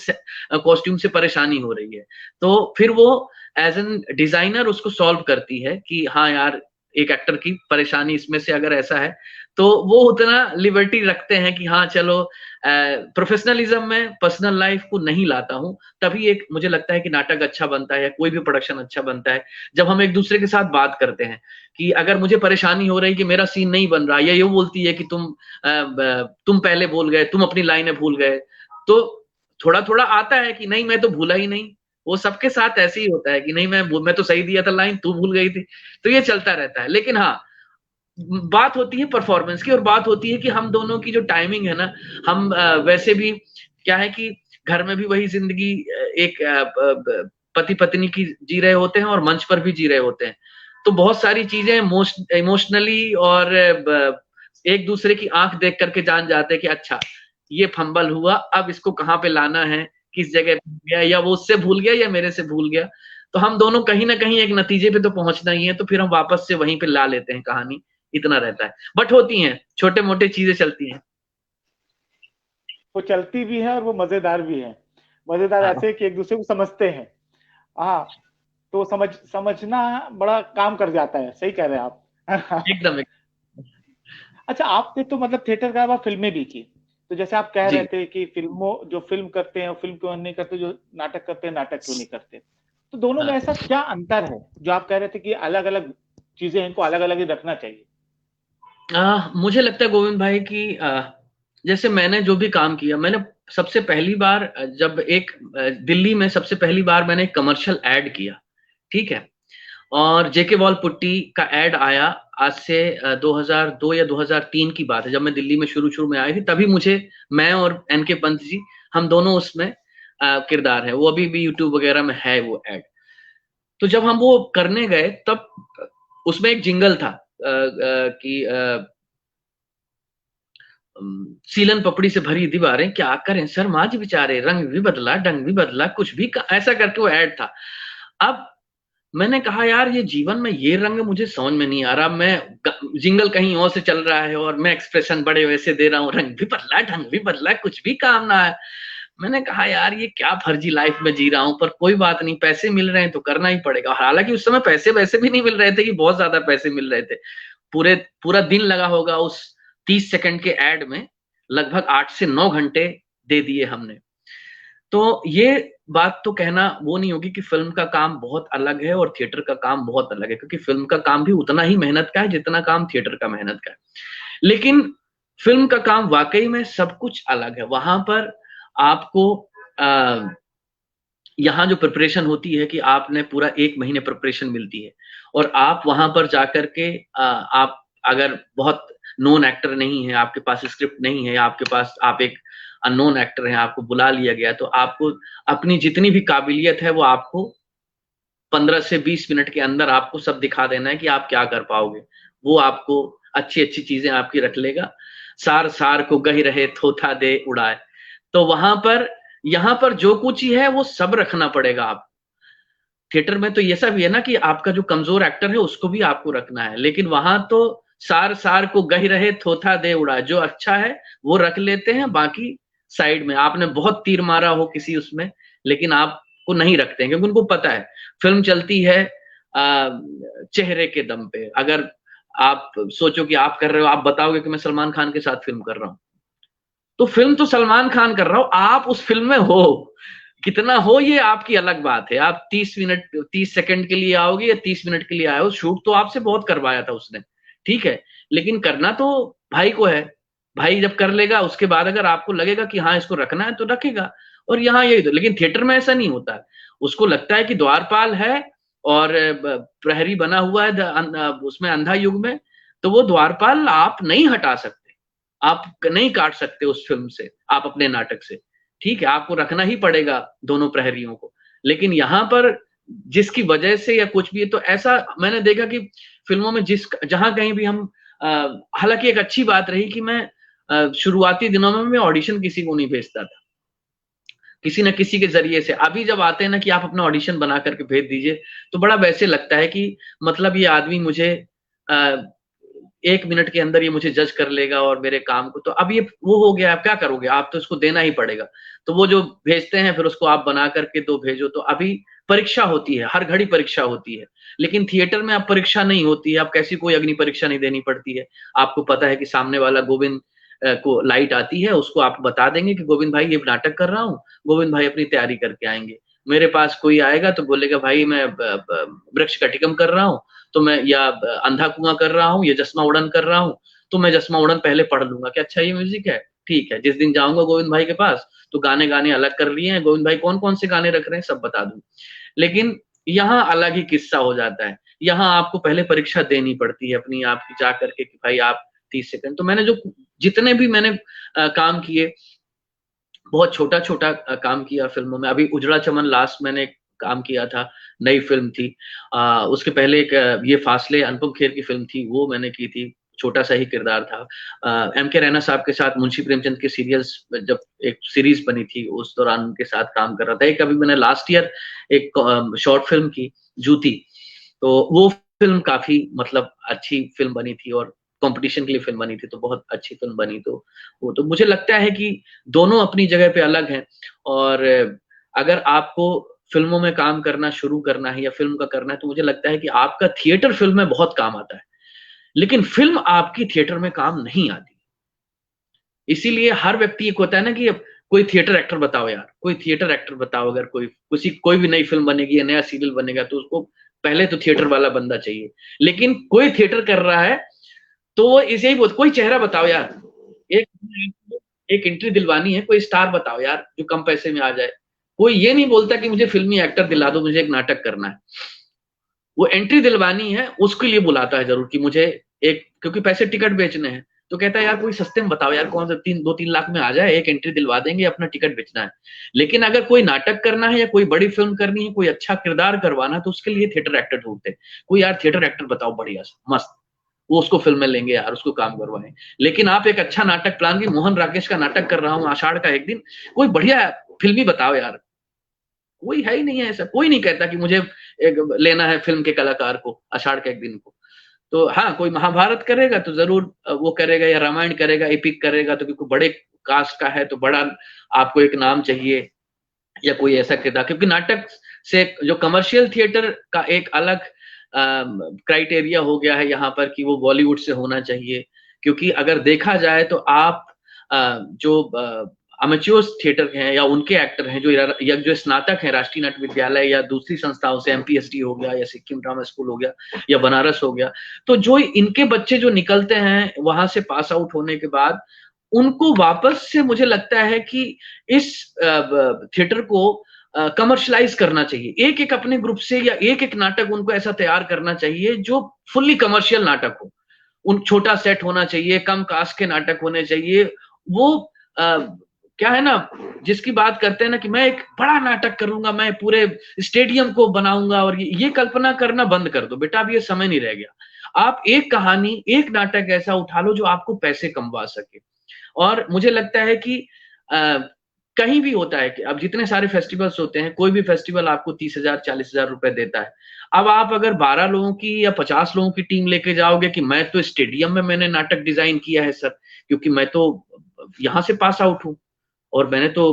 Speaker 3: कॉस्ट्यूम से परेशानी हो रही है, तो फिर वो एज एन डिजाइनर उसको सॉल्व करती है कि हाँ यार, एक एक्टर की परेशानी इसमें से अगर ऐसा है, तो वो उतना लिबर्टी रखते हैं कि हाँ चलो, प्रोफेशनलिज्म में पर्सनल लाइफ को नहीं लाता हूं, तभी एक मुझे लगता है कि नाटक अच्छा बनता है, कोई भी प्रोडक्शन अच्छा बनता है, जब हम एक दूसरे के साथ बात करते हैं। कि अगर मुझे परेशानी हो रही कि मेरा सीन नहीं बन रहा, या ये बोलती है कि तुम पहले भूल गए, तुम अपनी लाइनें भूल गए, तो थोड़ा थोड़ा आता है कि नहीं मैं तो भूला ही नहीं। वो सबके साथ ऐसे ही होता है कि नहीं मैं तो सही दिया था लाइन, तू भूल गई थी, तो ये चलता रहता है। लेकिन हाँ, बात होती है परफॉर्मेंस की, और बात होती है कि हम दोनों की जो टाइमिंग है ना, हम वैसे भी क्या है कि घर में भी वही जिंदगी एक पति पत्नी की जी रहे होते हैं और मंच पर भी जी रहे होते हैं। तो बहुत सारी चीजें इमोशनली और एक दूसरे की आंख देख करके जान जाते हैं कि अच्छा ये फंबल हुआ, अब इसको कहाँ पे लाना है, किस जगह पे गया, या वो उससे भूल गया या मेरे से भूल गया। तो हम दोनों कहीं ना कहीं एक नतीजे पे तो पहुंचना ही है, तो फिर हम वापस से वहीं पे ला लेते हैं कहानी। इतना रहता है, बट होती हैं छोटे मोटे चीजें चलती हैं।
Speaker 2: वो चलती भी है और वो मजेदार भी है। मजेदार
Speaker 3: हाँ,
Speaker 2: ऐसे कि एक दूसरे को समझते हैं। हाँ, तो समझना बड़ा काम कर जाता है। सही कह रहे हैं आप।
Speaker 3: एकदम
Speaker 2: अच्छा, आपने तो मतलब थिएटर के अलावा फिल्में भी की। तो जैसे आप कह रहे
Speaker 3: जी।
Speaker 2: थे कि फिल्मों जो फिल्म करते हैं फिल्म क्यों नहीं करते, जो नाटक करते हैं नाटक क्यों नहीं करते, तो दोनों में
Speaker 3: हाँ,
Speaker 2: ऐसा क्या अंतर है जो आप कह रहे थे कि अलग अलग चीजें हैं, इनको अलग अलग ही रखना चाहिए?
Speaker 3: मुझे लगता है गोविंद भाई की जैसे मैंने जो भी काम किया, मैंने सबसे पहली बार जब एक दिल्ली में सबसे पहली बार मैंने एक कमर्शियल एड किया, ठीक है, और जेके वॉल पुट्टी का एड आया। आज से 2002 या 2003 की बात है, जब मैं दिल्ली में शुरू शुरू में आई थी, तभी मुझे, मैं और एनके पंत जी, हम दोनों उसमें किरदार है, वो अभी भी यूट्यूब वगैरह में है वो एड। तो जब हम वो करने गए तब उसमें एक जिंगल था कि सीलन पपड़ी से भरी दीवारें क्या करें शर्माज बेचारे, रंग भी बदला डंग भी बदला, कुछ भी ऐसा करके वो ऐड था। अब मैंने कहा यार ये जीवन में ये रंग मुझे समझ में नहीं आ रहा, मैं जिंगल कहीं और से चल रहा है और मैं एक्सप्रेशन बड़े वैसे दे रहा हूँ, रंग भी बदला ढंग भी बदला, कुछ भी काम ना है। मैंने कहा यार ये क्या फर्जी लाइफ में जी रहा हूँ, पर कोई बात नहीं, पैसे मिल रहे हैं तो करना ही पड़ेगा। हालांकि उस समय पैसे वैसे भी नहीं मिल रहे थे कि बहुत ज्यादा पैसे मिल रहे थे। पूरे पूरा दिन लगा होगा उस 30 सेकंड के एड में, लगभग 8 से 9 घंटे दे दिए हमने। तो ये बात तो कहना वो नहीं होगी कि फिल्म का काम बहुत अलग है और थिएटर का काम बहुत अलग है, क्योंकि फिल्म का काम भी उतना ही मेहनत का है जितना काम थिएटर का मेहनत का है। लेकिन फिल्म का काम वाकई में सब कुछ अलग है। वहां पर आपको यहाँ जो प्रिपरेशन होती है कि आपने पूरा 1 महीने प्रिपरेशन मिलती है, और आप वहां पर जाकर के आप अगर बहुत नोन एक्टर नहीं है, आपके पास स्क्रिप्ट नहीं है, आपके पास आप एक अननोन एक्टर हैं, आपको बुला लिया गया, तो आपको अपनी जितनी भी काबिलियत है वो आपको 15 से 20 मिनट के अंदर आपको सब दिखा देना है कि आप क्या कर पाओगे। वो आपको अच्छी अच्छी चीजें आपकी रख लेगा। सार सार को गही रहे थोथा दे उड़ाए। तो वहां पर, यहाँ पर जो कुछ ही है वो सब रखना पड़ेगा आप। थिएटर में तो ये सब भी है ना कि आपका जो कमजोर एक्टर है उसको भी आपको रखना है, लेकिन वहां तो सार सार को गही रहे थोथा दे उड़ाए, जो अच्छा है वो रख लेते हैं, बाकी साइड में आपने बहुत तीर मारा हो किसी उसमें, लेकिन आपको नहीं रखते हैं, क्योंकि उनको पता है फिल्म चलती है चेहरे के दम पे। अगर आप सोचो कि आप कर रहे हो, आप बताओगे कि मैं सलमान खान के साथ फिल्म कर रहा हूं, तो फिल्म तो सलमान खान कर रहा हो, आप उस फिल्म में हो, कितना हो ये आपकी अलग बात है। आप 30 मिनट 30 सेकंड के लिए आओगे या 30 मिनट के लिए आए हो, शूट तो आपसे बहुत करवाया था उसने, ठीक है, लेकिन करना तो भाई को है। भाई जब कर लेगा उसके बाद अगर आपको लगेगा कि हाँ इसको रखना है तो रखेगा। और यहाँ यही तो, लेकिन थिएटर में ऐसा नहीं होता है। उसको लगता है कि द्वारपाल है और प्रहरी बना हुआ है उसमें अंधा युग में, तो वो द्वारपाल आप नहीं हटा सकते, आप नहीं काट सकते उस फिल्म से, आप अपने नाटक से, ठीक है, आपको रखना ही पड़ेगा दोनों प्रहरियों को। लेकिन यहाँ पर जिसकी वजह से या कुछ भी है, तो ऐसा मैंने देखा कि फिल्मों में जिस जहां कहीं भी हम हालांकि एक अच्छी बात रही कि मैं शुरुआती दिनों में मैं ऑडिशन किसी को नहीं भेजता था, किसी न किसी के जरिए से। अभी जब आते हैं ना कि आप अपना ऑडिशन बना करके भेज दीजिए, तो बड़ा वैसे लगता है कि मतलब ये आदमी मुझे 1 मिनट के अंदर ये मुझे जज कर लेगा और मेरे काम को, तो अब ये वो हो गया, आप क्या करोगे, आप तो इसको देना ही पड़ेगा। तो वो जो भेजते हैं फिर उसको आप बना करके दो भेजो, तो अभी परीक्षा होती है, हर घड़ी परीक्षा होती है। लेकिन थिएटर में अब परीक्षा नहीं होती है, आप कैसी कोई अग्नि परीक्षा नहीं देनी पड़ती है। आपको पता है कि सामने वाला गोविंद को लाइट आती है, उसको आप बता देंगे कि गोविंद भाई ये नाटक कर रहा हूँ, गोविंद भाई अपनी तैयारी करके आएंगे। मेरे पास कोई आएगा तो बोलेगा भाई मैं वृक्ष कटिकम कर रहा हूँ, तो मैं या अंधा कुआं कर रहा हूँ, या जसमा उड़न कर रहा हूँ, तो मैं जसमा उड़न पहले पढ़ लूंगा कि अच्छा ये म्यूजिक है, ठीक है। जिस दिन जाऊंगा गोविंद भाई के पास तो गाने गाने अलग कर लिए हैं, गोविंद भाई कौन कौन से गाने रख रहे हैं सब बता दूं। लेकिन यहाँ अलग ही किस्सा हो जाता है। यहाँ आपको पहले परीक्षा देनी पड़ती है अपनी आप की जा करके कि भाई आप 30 सेकंड। तो मैंने जो जितने भी मैंने काम किए, बहुत छोटा छोटा काम किया फिल्मों में। अभी उजड़ा चमन लास्ट मैंने काम किया था, नई फिल्म थी। उसके पहले एक ये फासले अनुपम खेर की फिल्म थी, वो मैंने की थी, छोटा सा ही किरदार था। M.K. रैना साहब के साथ मुंशी प्रेमचंद के सीरियल्स जब एक सीरीज बनी थी, उस दौरान उनके साथ काम कर रहा था। एक अभी मैंने लास्ट ईयर एक शॉर्ट फिल्म की, जूती, तो वो फिल्म काफी मतलब अच्छी फिल्म बनी थी और कंपटीशन के लिए फिल्म बनी थी, तो बहुत अच्छी फिल्म बनी। तो वो तो मुझे लगता है कि दोनों अपनी जगह पे अलग हैं। और अगर आपको फिल्मों में काम करना शुरू करना है या फिल्म का करना है, तो मुझे लगता है कि आपका थिएटर फिल्म में बहुत काम आता है, लेकिन फिल्म आपकी थिएटर में काम नहीं आती। इसीलिए हर व्यक्ति एक होता है ना कि अब कोई थिएटर एक्टर बताओ यार, कोई थिएटर एक्टर बताओ, अगर कोई भी नई फिल्म बनेगी या नया सीरियल बनेगा तो उसको पहले तो थिएटर वाला बंदा चाहिए। लेकिन कोई थिएटर कर रहा है तो वो इसे ही बोल, कोई चेहरा बताओ यार, एक एक एंट्री दिलवानी है, कोई स्टार बताओ यार जो कम पैसे में आ जाए। कोई ये नहीं बोलता कि मुझे फिल्मी एक्टर दिला दो, मुझे एक नाटक करना है। वो एंट्री दिलवानी है, उसके लिए बुलाता है जरूर कि मुझे एक, क्योंकि पैसे टिकट बेचने हैं, तो कहता है यार कोई सस्ते में बताओ यार, कौन सा 2-3 लाख में आ जाए, एक एंट्री दिलवा देंगे, अपना टिकट बेचना है। लेकिन अगर कोई नाटक करना है या कोई बड़ी फिल्म करनी है, कोई अच्छा किरदार करवाना है, तो उसके लिए थिएटर एक्टर ढूंढते हैं। कोई यार थिएटर एक्टर बताओ बढ़िया सा मस्त, वो उसको फिल्म में लेंगे यार, उसको काम करवाएं। लेकिन आप एक अच्छा नाटक प्लान की, मोहन राकेश का नाटक कर रहा हूँ आषाढ़ का एक दिन, कोई बढ़िया फिल्मी बताओ यार, कोई है ही नहीं है ऐसा। कोई नहीं कहता कि मुझे एक लेना है फिल्म के कलाकार को आषाढ़ के एक दिन को। तो हाँ, कोई महाभारत करेगा तो जरूर वो करेगा, या रामायण करेगा, एपिक करेगा, तो क्योंकि बड़े कास्ट का है तो बड़ा आपको एक नाम चाहिए या कोई ऐसा किरदार। क्योंकि नाटक से जो कमर्शियल थिएटर का एक अलग क्राइटेरिया हो गया है यहाँ पर कि वो बॉलीवुड से होना चाहिए। क्योंकि अगर देखा जाए तो आप जो अमेच्योर थिएटर हैं या उनके एक्टर हैं या जो स्नातक हैं राष्ट्रीय नाट्य विद्यालय या दूसरी संस्थाओं से, एमपीएसडी हो गया या सिक्किम ड्रामा स्कूल हो गया या बनारस हो गया, तो जो इनके बच्चे जो निकलते हैं वहां से पास आउट होने के बाद, उनको वापस से मुझे लगता है कि इस थिएटर को कमर्शलाइज करना चाहिए। एक एक अपने ग्रुप से या एक एक नाटक उनको ऐसा तैयार करना चाहिए जो फुल्ली कमर्शियल नाटक हो। उन छोटा सेट होना चाहिए, कम कास्ट के नाटक होने चाहिए। वो क्या है ना, जिसकी बात करते हैं ना कि मैं एक बड़ा नाटक करूंगा, मैं पूरे स्टेडियम को बनाऊंगा, और ये कल्पना करना बंद कर दो बेटा, अब ये समय नहीं रह गया। आप एक कहानी, एक नाटक ऐसा उठा लो जो आपको पैसे कमवा सके। और मुझे लगता है कि कहीं भी होता है कि अब जितने सारे फेस्टिवल्स होते हैं, कोई भी फेस्टिवल आपको 30,000 40,000 रुपए देता है। अब आप अगर 12 लोगों की या 50 लोगों की टीम लेके जाओगे कि मैं तो स्टेडियम में मैंने नाटक डिजाइन किया है सर, क्योंकि मैं तो यहाँ से पास आउट हूँ और मैंने तो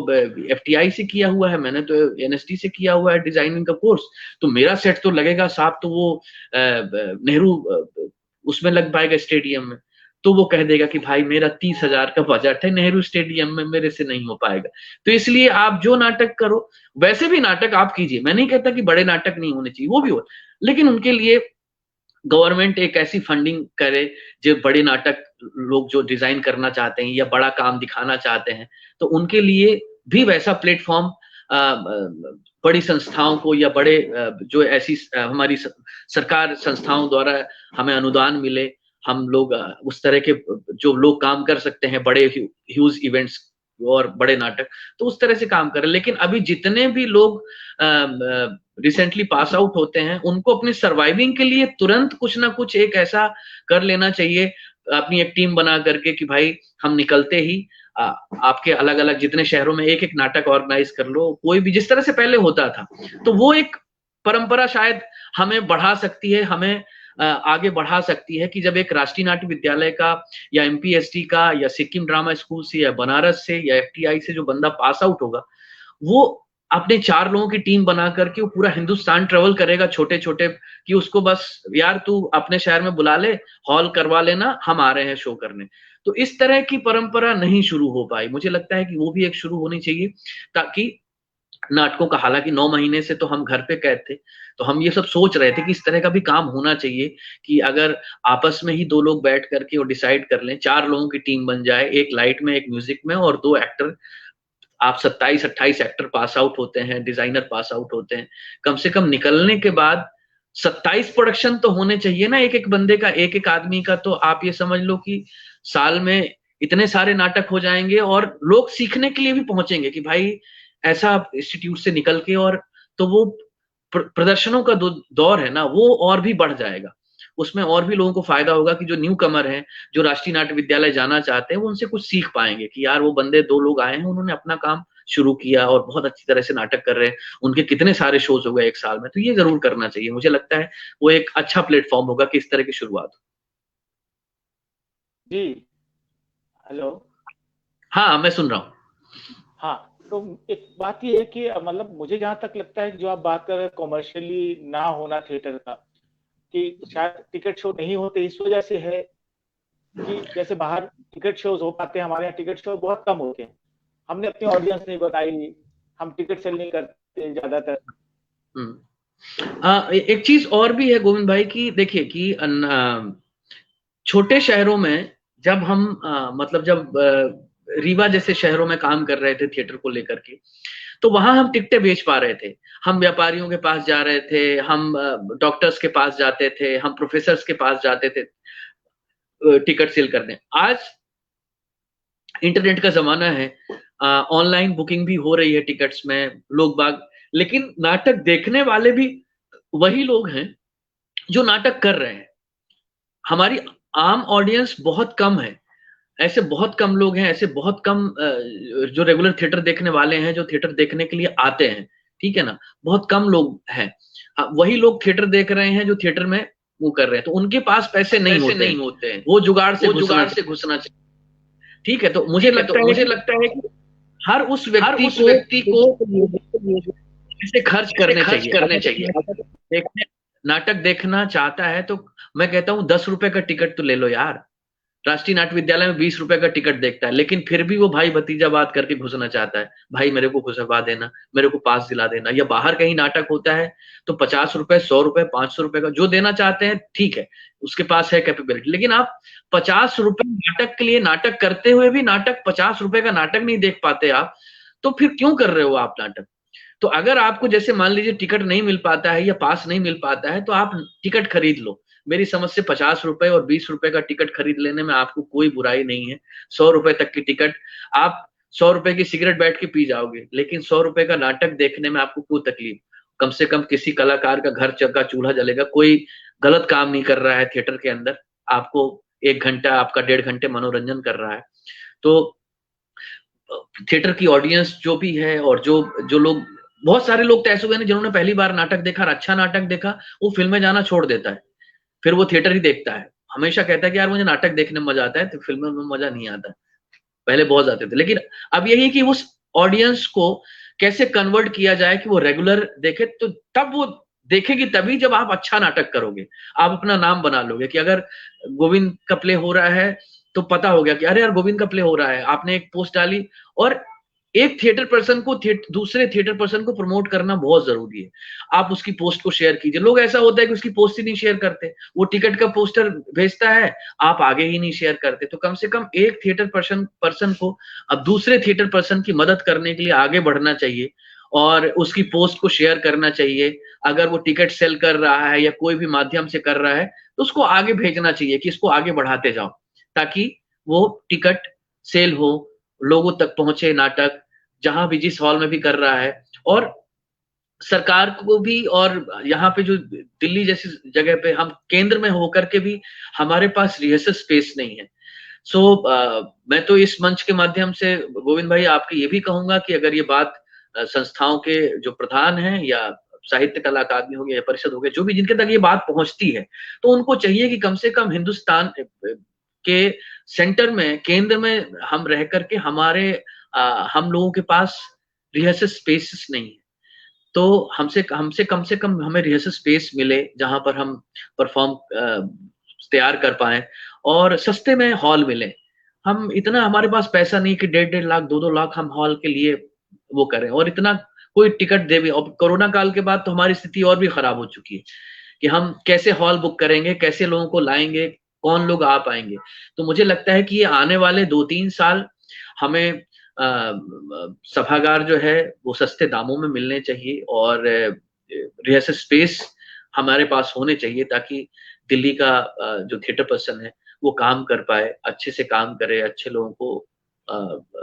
Speaker 3: FTI से किया हुआ है, मैंने तो NSD से किया हुआ है डिजाइनिंग का कोर्स, तो मेरा सेट तो लगेगा साहब, तो वो नेहरू उसमें लग पाएगा स्टेडियम में। तो वो कह देगा कि भाई मेरा 30,000 का बजट है, नेहरू स्टेडियम में मेरे से नहीं हो पाएगा। तो इसलिए आप जो नाटक करो, वैसे भी नाटक आप कीजिए, मैं नहीं कहता कि बड़े नाटक नहीं होने चाहिए, वो भी हो, लेकिन उनके लिए गवर्नमेंट एक ऐसी फंडिंग करे जो बड़े नाटक लोग जो डिजाइन करना चाहते हैं या बड़ा काम दिखाना चाहते हैं, तो उनके लिए भी वैसा प्लेटफॉर्म बड़ी संस्थाओं को या बड़े जो ऐसी हमारी सरकार संस्थाओं द्वारा हमें अनुदान मिले, हम लोग उस तरह के जो लोग काम कर सकते हैं, बड़े ह्यूज इवेंट्स और बड़े नाटक, तो उस तरह से काम करें। लेकिन अभी जितने भी लोग रिसेंटली पास आउट होते हैं, उनको अपनी सर्वाइविंग के लिए तुरंत कुछ ना कुछ एक ऐसा कर लेना चाहिए, अपनी एक टीम बना करके कि भाई हम निकलते ही आपके अलग अलग जितने शहरों में एक एक नाटक ऑर्गेनाइज कर लो, कोई भी जिस तरह से पहले होता था। तो वो एक परंपरा शायद हमें बढ़ा सकती है, हमें आगे बढ़ा सकती है कि जब एक राष्ट्रीय नाट्य विद्यालय का या MPSD का या सिक्किम ड्रामा स्कूल से या बनारस से या FTI से जो बंदा पास आउट होगा, वो अपने 4 लोगों की टीम बना करके वो पूरा हिंदुस्तान ट्रेवल करेगा छोटे छोटे, कि उसको बस यार तू अपने शहर में बुला ले, हॉल करवा लेना, हम आ रहे हैं शो करने। तो इस तरह की परंपरा नहीं शुरू हो पाई। मुझे लगता है कि वो भी एक शुरू होनी चाहिए, ताकि नाटकों का, हालांकि 9 महीने से तो हम घर पे कैद थे, तो हम ये सब सोच रहे थे कि इस तरह का भी काम होना चाहिए कि अगर आपस में ही 2 लोग बैठ करके और डिसाइड कर लें, 4 लोगों की टीम बन जाए, एक लाइट में, एक म्यूजिक में और 2 एक्टर। आप 27-28 एक्टर पास आउट होते हैं, डिजाइनर पास आउट होते हैं। कम से कम निकलने के बाद 27 प्रोडक्शन तो होने चाहिए ना एक एक बंदे का, एक एक आदमी का। तो आप ये समझ लो कि साल में इतने सारे नाटक हो जाएंगे और लोग सीखने के लिए भी पहुंचेंगे कि भाई ऐसा इंस्टीट्यूट से निकल के, और तो वो प्रदर्शनों का दौर है ना, वो और भी बढ़ जाएगा। उसमें और भी लोगों को फायदा होगा कि जो न्यू कमर हैं, जो राष्ट्रीय नाट्य विद्यालय जाना चाहते हैं, वो उनसे कुछ सीख पाएंगे कि यार वो बंदे 2 लोग आए हैं, उन्होंने अपना काम शुरू किया और बहुत अच्छी तरह से नाटक कर रहे हैं, उनके कितने सारे शोज हो गए एक साल में। तो ये जरूर करना चाहिए, मुझे लगता है वो एक अच्छा प्लेटफॉर्म होगा कि इस तरह की शुरुआत हो।
Speaker 2: जी हेलो।
Speaker 3: हाँ, मैं सुन रहा हूँ।
Speaker 2: हाँ, तो एक बात ये है कि मतलब मुझे जहाँ तक लगता है कि जो आप बात कर रहे हैं कॉमर्शियली ना होना थिएटर का, कि शायद टिकट शो नहीं होते इस वजह से है कि जैसे बाहर टिकट शोज हो पाते हैं, हमारे यहाँ टिकट शो बहुत कम होते हैं। हमने अपनी ऑडियंस नहीं बताई, हम टिकट सेल नहीं करते ज्यादातर।
Speaker 3: एक चीज और भी है गोविंद भाई की, देखिए कि छोटे शहरों में जब हम मतलब जब रीवा जैसे शहरों में काम कर रहे थे थिएटर को लेकर के, तो वहां हम टिकटें बेच पा रहे थे, हम व्यापारियों के पास जा रहे थे, हम डॉक्टर्स के पास जाते थे, हम प्रोफेसर्स के पास जाते थे टिकट सेल करने। आज इंटरनेट का जमाना है, ऑनलाइन बुकिंग भी हो रही है टिकट्स में, लोग बाग, लेकिन नाटक देखने वाले भी वही लोग हैं जो नाटक कर रहे हैं। हमारी आम ऑडियंस बहुत कम है, ऐसे बहुत कम लोग हैं, ऐसे बहुत कम जो रेगुलर थिएटर देखने वाले हैं, जो थिएटर देखने के लिए आते हैं, ठीक है ना, बहुत कम लोग हैं। वही लोग थिएटर देख रहे हैं जो थिएटर में वो कर रहे हैं, तो उनके पास पैसे नहीं होते हैं, वो जुगाड़ से घुसना चाहिए, ठीक है। तो मुझे लगता है कि हर उस व्यक्ति को पैसे खर्च करने चाहिए। नाटक देखना चाहता है तो मैं कहता हूँ 10 रुपए का टिकट तो ले लो यार। राष्ट्रीय नाट्य विद्यालय में 20 रुपए का टिकट देखता है, लेकिन फिर भी वो भाई भतीजा बात करके घुसना चाहता है, भाई मेरे को घुसवा देना, मेरे को पास दिला देना। या बाहर कहीं नाटक होता है तो 50 रुपए, 100 रुपए, 500 रुपए का जो देना चाहते हैं, ठीक है, उसके पास है कैपेबिलिटी। लेकिन आप 50 रुपए नाटक के लिए, नाटक करते हुए भी नाटक 50 रुपए का नाटक नहीं देख पाते आप, तो फिर क्यों कर रहे हो आप नाटक? तो अगर आपको जैसे मान लीजिए टिकट नहीं मिल पाता है या पास नहीं मिल पाता है, तो आप टिकट खरीद लो। मेरी समझ से 50 रुपए और 20 रुपए का टिकट खरीद लेने में आपको कोई बुराई नहीं है। 100 रुपए तक की टिकट, आप 100 रुपए की सिगरेट बैठ के पी जाओगे, लेकिन 100 रुपए का नाटक देखने में आपको कोई तकलीफ, कम से कम किसी कलाकार का घर का चूल्हा जलेगा, कोई गलत काम नहीं कर रहा है थिएटर के अंदर, आपको 1 घंटा, आपका 1.5 घंटे मनोरंजन कर रहा है। तो थिएटर की ऑडियंस जो भी है, और जो लोग, बहुत सारे लोग तो ऐसे हुए हैं जिन्होंने पहली बार नाटक देखा और अच्छा नाटक देखा, वो फिल्म में जाना छोड़ देता है, फिर वो थिएटर ही देखता है। हमेशा कहता है कि यार मुझे नाटक देखने में मजा आता है, तो फिल्मों में मजा नहीं आता। पहले बहुत आते थे, लेकिन अब यही है कि उस ऑडियंस को कैसे कन्वर्ट किया जाए कि वो रेगुलर देखे, तो तब वो देखेगी तभी जब आप अच्छा नाटक करोगे, आप अपना नाम बना लोगे कि अगर गोविंद का प्ले हो रहा है तो पता हो गया कि अरे यार गोविंद का प्ले हो रहा है, आपने एक पोस्ट डाली, और एक थिएटर पर्सन को दूसरे थिएटर पर्सन को प्रमोट करना बहुत जरूरी है। आप उसकी पोस्ट को शेयर कीजिए। लोग ऐसा होता है कि उसकी पोस्ट ही नहीं शेयर करते, वो टिकट का पोस्टर भेजता है, आप आगे ही नहीं शेयर करते। तो कम से कम एक थिएटर पर्सन को अब दूसरे थिएटर पर्सन की मदद करने के लिए आगे बढ़ना चाहिए और उसकी पोस्ट को शेयर करना चाहिए। अगर वो टिकट सेल कर रहा है या कोई भी माध्यम से कर रहा है, तो उसको आगे भेजना चाहिए कि इसको आगे बढ़ाते जाओ, ताकि वो टिकट सेल हो, लोगों तक पहुंचे नाटक, जहां भी जिस हॉल में भी कर रहा है। और सरकार को भी, और यहाँ पे जो दिल्ली जैसी जगह पे हम केंद्र में होकर के भी हमारे पास रिहर्सल स्पेस नहीं है। मैं तो इस मंच के माध्यम से गोविंद भाई आपके ये भी कहूंगा कि अगर ये बात संस्थाओं के जो प्रधान हैं या साहित्य कला अकादमी हो गया या परिषद हो गया, जो भी जिनके तक ये बात पहुंचती है, तो उनको चाहिए कि कम से कम हिंदुस्तान के सेंटर में, केंद्र में हम रह करके हम लोगों के पास रिहर्सल स्पेसेस नहीं है, तो हमसे कम से कम हमें रिहर्सल स्पेस मिले जहां पर हम परफॉर्म तैयार कर पाए, और सस्ते में हॉल मिले। हम इतना, हमारे पास पैसा नहीं कि 1.5 लाख 2-2 लाख हम हॉल के लिए वो करें, और इतना कोई टिकट दे भी। और कोरोना काल के बाद तो हमारी स्थिति और भी खराब हो चुकी है कि हम कैसे हॉल बुक करेंगे, कैसे लोगों को लाएंगे, कौन लोग आ पाएंगे। तो मुझे लगता है कि ये आने वाले 2-3 साल हमें सभागार जो है वो सस्ते दामों में मिलने चाहिए, और रिहर्सल स्पेस हमारे पास होने चाहिए, ताकि दिल्ली का जो थिएटर पर्सन है वो काम कर पाए, अच्छे से काम करे, अच्छे लोगों को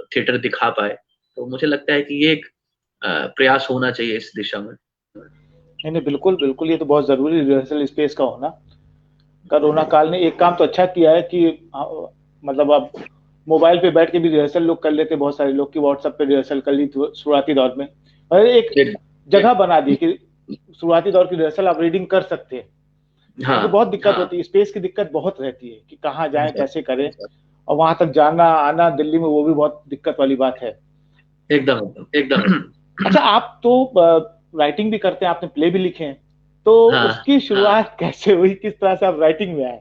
Speaker 3: थिएटर दिखा पाए। तो मुझे लगता है कि ये एक प्रयास होना चाहिए इस दिशा में।
Speaker 2: नहीं नहीं, बिल्कुल बिल्कुल, ये तो बहुत जरूरी रिहर्सल स्पेस का होना। कोरोना काल ने एक काम तो अच्छा किया है कि मतलब अब मोबाइल पे बैठ के भी रिहर्सल लोग कर लेते, बहुत सारे लोग की व्हाट्सएप पे रिहर्सल कर ली शुरुआती दौर में, और एक जगह बना दी कि शुरुआती दौर की रिहर्सल आप रीडिंग कर सकते हैं।
Speaker 3: हाँ,
Speaker 2: बहुत दिक्कत होती है, स्पेस की दिक्कत बहुत रहती है कि कहाँ जाएं, कैसे करें, और वहां तक जाना आना दिल्ली में वो भी बहुत दिक्कत वाली बात है।
Speaker 3: एकदम एकदम।
Speaker 2: अच्छा, आप तो राइटिंग भी करते हैं, आपने प्ले भी लिखे हैं, तो
Speaker 3: हाँ,
Speaker 2: उसकी शुरुआत कैसे हुई, किस तरह से आप राइटिंग में आए,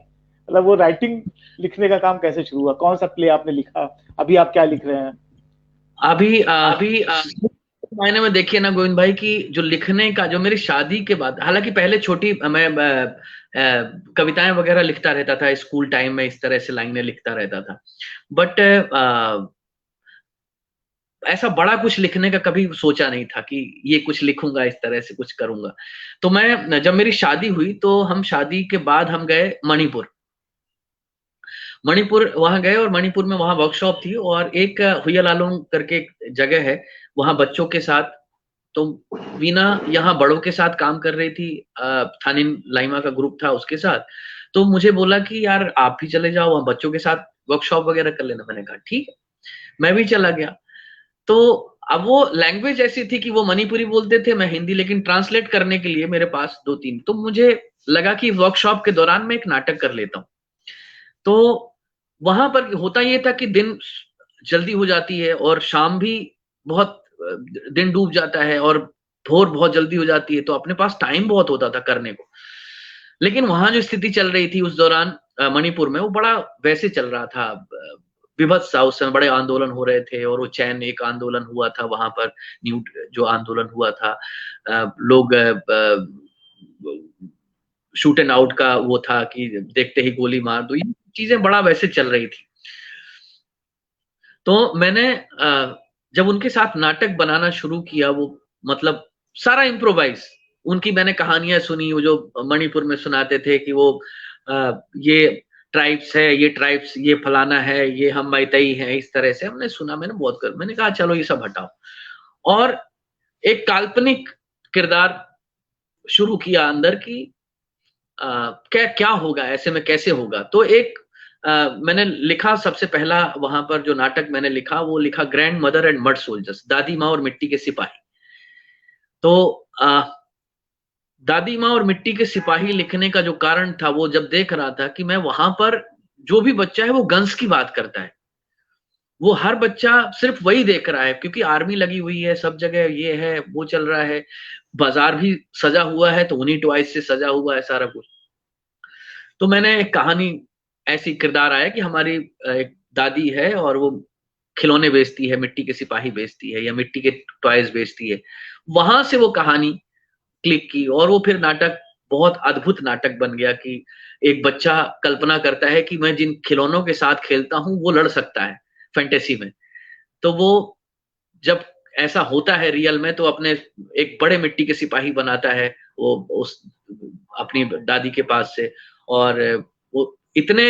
Speaker 2: मतलब वो राइटिंग लिखने का काम कैसे शुरू हुआ, कौन सा प्ले आपने लिखा, अभी आप क्या लिख रहे हैं?
Speaker 3: अभी मायने में देखिए ना गोविंद भाई, कि जो लिखने का, जो मेरी शादी के बाद, हालांकि पहले छोटी मैं कविताएं वगैरह लिखता रहता था स्कूल टाइम में, इस तरह से लाइनें लिखता रहता था, बट ऐसा बड़ा कुछ लिखने का कभी सोचा नहीं था कि ये कुछ लिखूंगा, इस तरह से कुछ करूंगा। तो मैं, जब मेरी शादी हुई तो हम शादी के बाद हम गए मणिपुर। मणिपुर वहां गए, और मणिपुर में वहां वर्कशॉप थी, और एक हुयलालोंग करके एक जगह है, वहां बच्चों के साथ, तो वीना यहाँ बड़ों के साथ काम कर रही थी, थानिन लाइमा का ग्रुप था उसके साथ। तो मुझे बोला कि यार आप भी चले जाओ वहां बच्चों के साथ वर्कशॉप वगैरह कर लेना। मैंने कहा ठीक है, मैं भी चला गया। तो अब वो लैंग्वेज ऐसी थी कि वो मणिपुरी बोलते थे, मैं हिंदी, लेकिन ट्रांसलेट करने के लिए मेरे पास 2-3, तो मुझे लगा कि वर्कशॉप के दौरान मैं एक नाटक कर लेता हूँ। तो वहां पर होता ये था कि दिन जल्दी हो जाती है, और शाम भी बहुत, दिन डूब जाता है, और भोर बहुत जल्दी हो जाती है, तो अपने पास टाइम बहुत होता था करने को। लेकिन वहां जो स्थिति चल रही थी उस दौरान मणिपुर में, वो बड़ा वैसे चल रहा था, विभत्स सा, उस समय बड़े आंदोलन हो रहे थे, और वो चैन एक आंदोलन हुआ था वहां पर, न्यू जो आंदोलन हुआ था, लोग शूट एंड आउट का वो था कि देखते ही गोली मार दो, ये चीजें बड़ा वैसे चल रही थी। तो मैंने जब उनके साथ नाटक बनाना शुरू किया, वो मतलब सारा इम्प्रोवाइज, उनकी मैंने कहानियां सुनी, वो जो मणिपुर में सुनाते थे कि वो ये ट्राइब्स है, ये ट्राइब्स, ये फलाना है, ये हम मैतई हैं, इस तरह से हमने सुना, मैंने बहुत कर, मैंने कहा चलो ये सब हटाओ, और एक काल्पनिक किरदार शुरू किया अंदर की, क्या क्या होगा ऐसे में, कैसे होगा। तो एक मैंने लिखा सबसे पहला वहां पर जो नाटक मैंने लिखा, वो लिखा grand mother and mud soldiers, दादी माँ और मिट्टी के सिपाही। तो दादी माँ और मिट्टी के सिपाही लिखने का जो कारण था, वो जब देख रहा था कि मैं वहां पर, जो भी बच्चा है वो गन्स की बात करता है, वो हर बच्चा सिर्फ वही देख रहा है, क्योंकि आर्मी लगी हुई है सब जगह, ये है वो चल रहा है, बाजार भी सजा हुआ है तो उन्हीं टॉयज से सजा हुआ है सारा कुछ। तो मैंने एक कहानी, ऐसी किरदार आया कि हमारी एक दादी है, और वो खिलौने बेचती है, मिट्टी के सिपाही बेचती है, या मिट्टी के टॉयज बेचती है। वहां से वो कहानी क्लिक की, और वो फिर नाटक बहुत अद्भुत नाटक बन गया कि एक बच्चा कल्पना करता है कि मैं जिन खिलौनों के साथ खेलता हूं वो लड़ सकता है फैंटेसी में। तो वो जब ऐसा होता है रियल में, तो अपने एक बड़े मिट्टी के सिपाही बनाता है वो उस अपनी दादी के पास से, और वो इतने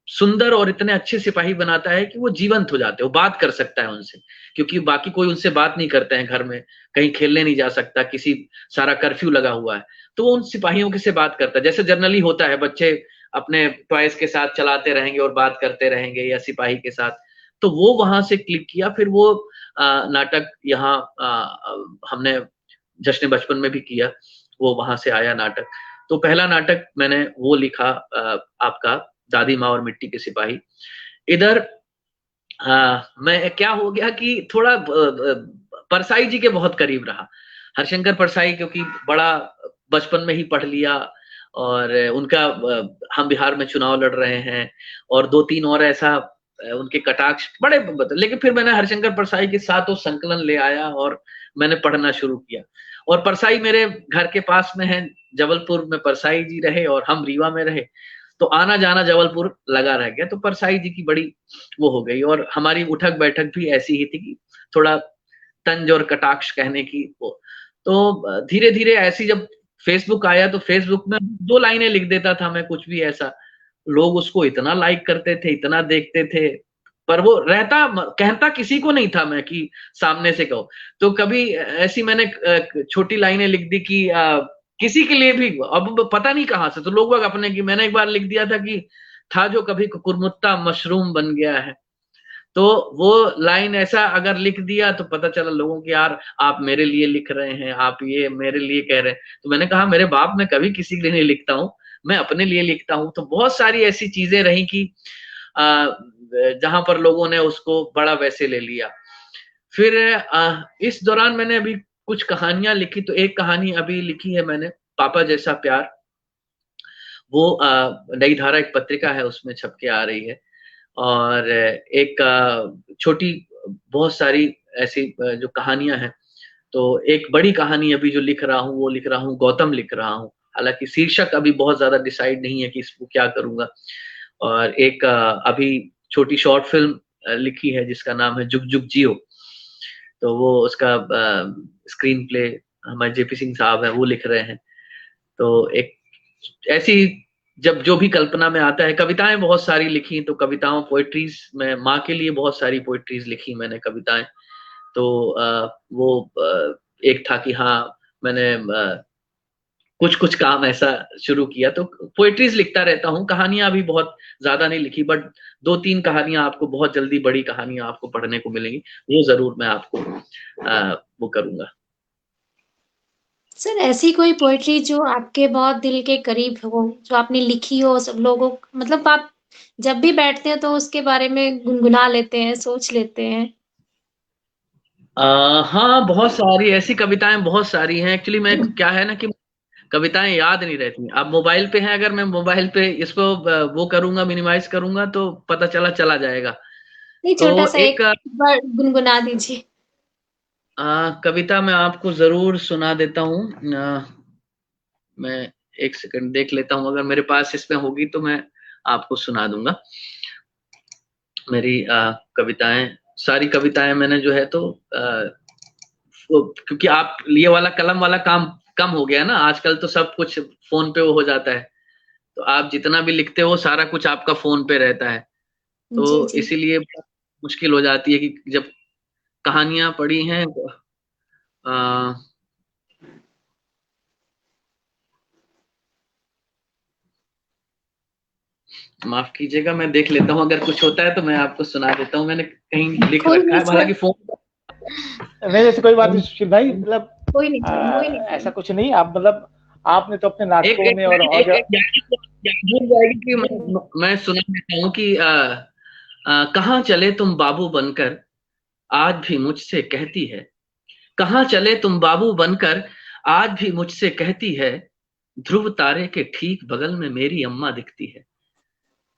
Speaker 3: सुंदर और इतने अच्छे सिपाही बनाता है कि वो जीवंत हो जाते हैं, वो बात कर सकता है उनसे, क्योंकि बाकी कोई उनसे बात नहीं करते हैं घर में, कहीं खेलने नहीं जा सकता, किसी सारा कर्फ्यू लगा हुआ है, तो वो उन सिपाहियों के से बात करता है, जैसे जनरली होता है बच्चे अपने टॉयज के साथ चलाते रहेंगे और बात करते रहेंगे, या सिपाही के साथ। तो वो वहां से क्लिक किया, फिर वो नाटक यहाँ हमने जश्न बचपन में भी किया, वो वहां से आया नाटक। तो पहला नाटक मैंने वो लिखा, आपका दादी माँ और मिट्टी के सिपाही। इधर मैं क्या हो गया कि थोड़ा परसाई जी के बहुत करीब रहा, हरशंकर परसाई, क्योंकि बड़ा बचपन में ही पढ़ लिया, और उनका हम बिहार में चुनाव लड़ रहे हैं, और 2-3 और ऐसा उनके कटाक्ष बड़े, लेकिन फिर मैंने हरशंकर परसाई के साथ वो संकलन ले आया, और मैंने पढ़ना शुरू किया। और परसाई मेरे घर के पास में है, जबलपुर में परसाई जी रहे और हम रीवा में रहे, तो आना जाना जबलपुर लगा रह गया। तो परसाई जी की बड़ी वो हो गई, और हमारी उठक बैठक भी ऐसी ही थी कि थोड़ा तंज और कटाक्ष कहने की वो। तो धीरे धीरे ऐसी जब फेसबुक आया तो फेसबुक में 2 लाइनें लिख देता था मैं, कुछ भी ऐसा, लोग उसको इतना लाइक करते थे, इतना देखते थे, पर वो कहता किसी को नहीं था मैं कि सामने से कहो। तो कभी ऐसी मैंने छोटी लाइनें लिख दी कि किसी के लिए भी, अब पता नहीं कहाँ से, तो लोग अपने की, मैंने एक बार लिख दिया था कि था जो कभी कुकुरमुत्ता मशरूम बन गया है। तो वो लाइन ऐसा अगर लिख दिया तो पता चला लोगों की, यार आप मेरे लिए लिख रहे हैं, आप ये मेरे लिए कह रहे हैं। तो मैंने कहा मेरे बाप, मैं कभी किसी के लिए नहीं लिखता हूँ, मैं अपने लिए लिखता हूँ। तो बहुत सारी ऐसी चीजें रही कि जहां पर लोगों ने उसको बड़ा वैसे ले लिया। फिर इस दौरान मैंने अभी कुछ कहानियां लिखी, तो एक कहानी अभी लिखी है मैंने, पापा जैसा प्यार। वो नई धारा एक पत्रिका है, उसमें छप के आ रही है। और एक छोटी, बहुत सारी ऐसी जो कहानियां हैं। तो एक बड़ी कहानी अभी जो लिख रहा हूँ, वो लिख रहा हूँ, गौतम लिख रहा हूँ। हालांकि शीर्षक अभी बहुत ज्यादा डिसाइड नहीं है कि इसको क्या करूंगा। और एक अभी छोटी शॉर्ट फिल्म लिखी है जिसका नाम है जुग जुग जियो। तो वो उसका स्क्रीन प्ले हमारे जेपी सिंह साहब है, वो लिख रहे हैं। तो एक ऐसी, जब जो भी कल्पना में आता है, कविताएं बहुत सारी लिखी, तो कविताओं, पोएट्रीज में माँ के लिए बहुत सारी पोएट्रीज लिखी मैंने, कविताएं। तो वो एक था कि हाँ, मैंने कुछ कुछ काम ऐसा शुरू किया, तो पोएट्रीज लिखता रहता हूँ। कहानियां अभी बहुत ज्यादा नहीं लिखी, बट 2-3 कहानियां आपको बहुत जल्दी, बड़ी कहानियां आपको पढ़ने को मिलेंगी, वो जरूर मैं आपको वो करूंगा।
Speaker 1: सर ऐसी कोई पोएट्री जो आपके बहुत दिल के करीब हो, जो आपने लिखी हो, सब लोगों, मतलब आप जब भी बैठते हैं तो उसके बारे में गुनगुना लेते हैं, सोच लेते हैं?
Speaker 3: हाँ, बहुत सारी ऐसी कविताएं, बहुत सारी हैं। एक्चुअली मैं, क्या है ना कि कविताएं याद नहीं रहती। अब मोबाइल पे है, अगर मैं मोबाइल पे इसको वो करूंगा, मिनिमाइज करूंगा, तो पता चला जाएगा।
Speaker 1: नहीं, छोटा
Speaker 3: तो
Speaker 1: सा एक
Speaker 3: एक
Speaker 1: बार गुनगुना दीजिए।
Speaker 3: कविता मैं आपको जरूर सुना देता हूँ। मैं एक सेकंड देख लेता हूँ, अगर मेरे पास इसमें होगी तो मैं आपको सुना दूंगा। मेरी कविताएं, सारी कविताएं मैंने जो है तो क्योंकि आप ये वाला कलम वाला काम कम हो गया ना आजकल, तो सब कुछ फोन पे वो हो जाता है। तो आप जितना भी लिखते हो, सारा कुछ आपका फोन पे रहता है।
Speaker 1: जी
Speaker 3: तो
Speaker 1: जी।
Speaker 3: इसीलिए मुश्किल हो जाती है कि जब कहानियां पढ़ी हैं। आ, माफ कीजिएगा, मैं देख लेता हूँ, अगर कुछ होता है तो मैं आपको सुना देता हूँ। मैंने कहीं लिख
Speaker 1: कोई
Speaker 3: रखा
Speaker 1: नहीं
Speaker 3: है,
Speaker 1: सर।
Speaker 3: हालांकि फोन।
Speaker 2: नहीं, ऐसी कोई बात नहीं सुशील भाई, मतलब
Speaker 1: कोई नहीं, कोई नहीं।
Speaker 2: ऐसा कुछ नहीं। आप मतलब आपने तो अपने
Speaker 3: एक
Speaker 2: नाटकों
Speaker 3: एक
Speaker 2: में
Speaker 3: एक एक याद भूल जाएगी कि मैं सुना देता हूँ कि कहाँ चले तुम बाबू बनकर, आज भी मुझसे कहती है। कहाँ चले तुम बाबू बनकर, आज भी मुझसे कहती है। ध्रुव तारे के ठीक बगल में मेरी अम्मा दिखती है।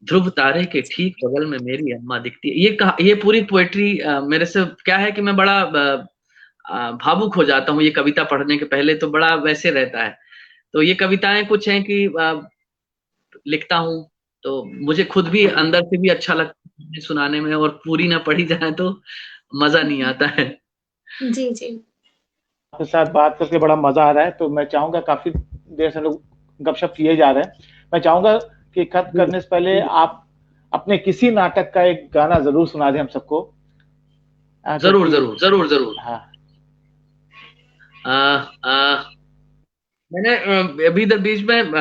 Speaker 3: ध्रुव तारे के ठीक बगल में मेरी अम्मा दिखती है। ये पूरी पोएट्री मेरे से, क्या है कि मैं बड़ा भावुक हो जाता हूँ ये कविता पढ़ने के पहले, तो बड़ा वैसे रहता है। तो ये कविताएं कुछ हैं कि लिखता हूँ, तो मुझे खुद भी अंदर से भी अच्छा लगता है सुनाने में, और पूरी ना पढ़ी जाए तो मजा नहीं आता है।
Speaker 1: जी जी।
Speaker 2: आपके साथ बात करके बड़ा मजा आ रहा है। तो मैं चाहूंगा, काफी देर से लोग गपशप किए जा रहे हैं, मैं चाहूंगा कि खत्म करने से पहले आप अपने किसी नाटक का एक गाना जरूर सुना दें हम सबको।
Speaker 3: जरूर
Speaker 2: क्योंकि
Speaker 3: जरूर जरूर जरूर।
Speaker 2: हाँ,
Speaker 3: आ, आ, मैंने अभी इधर बीच में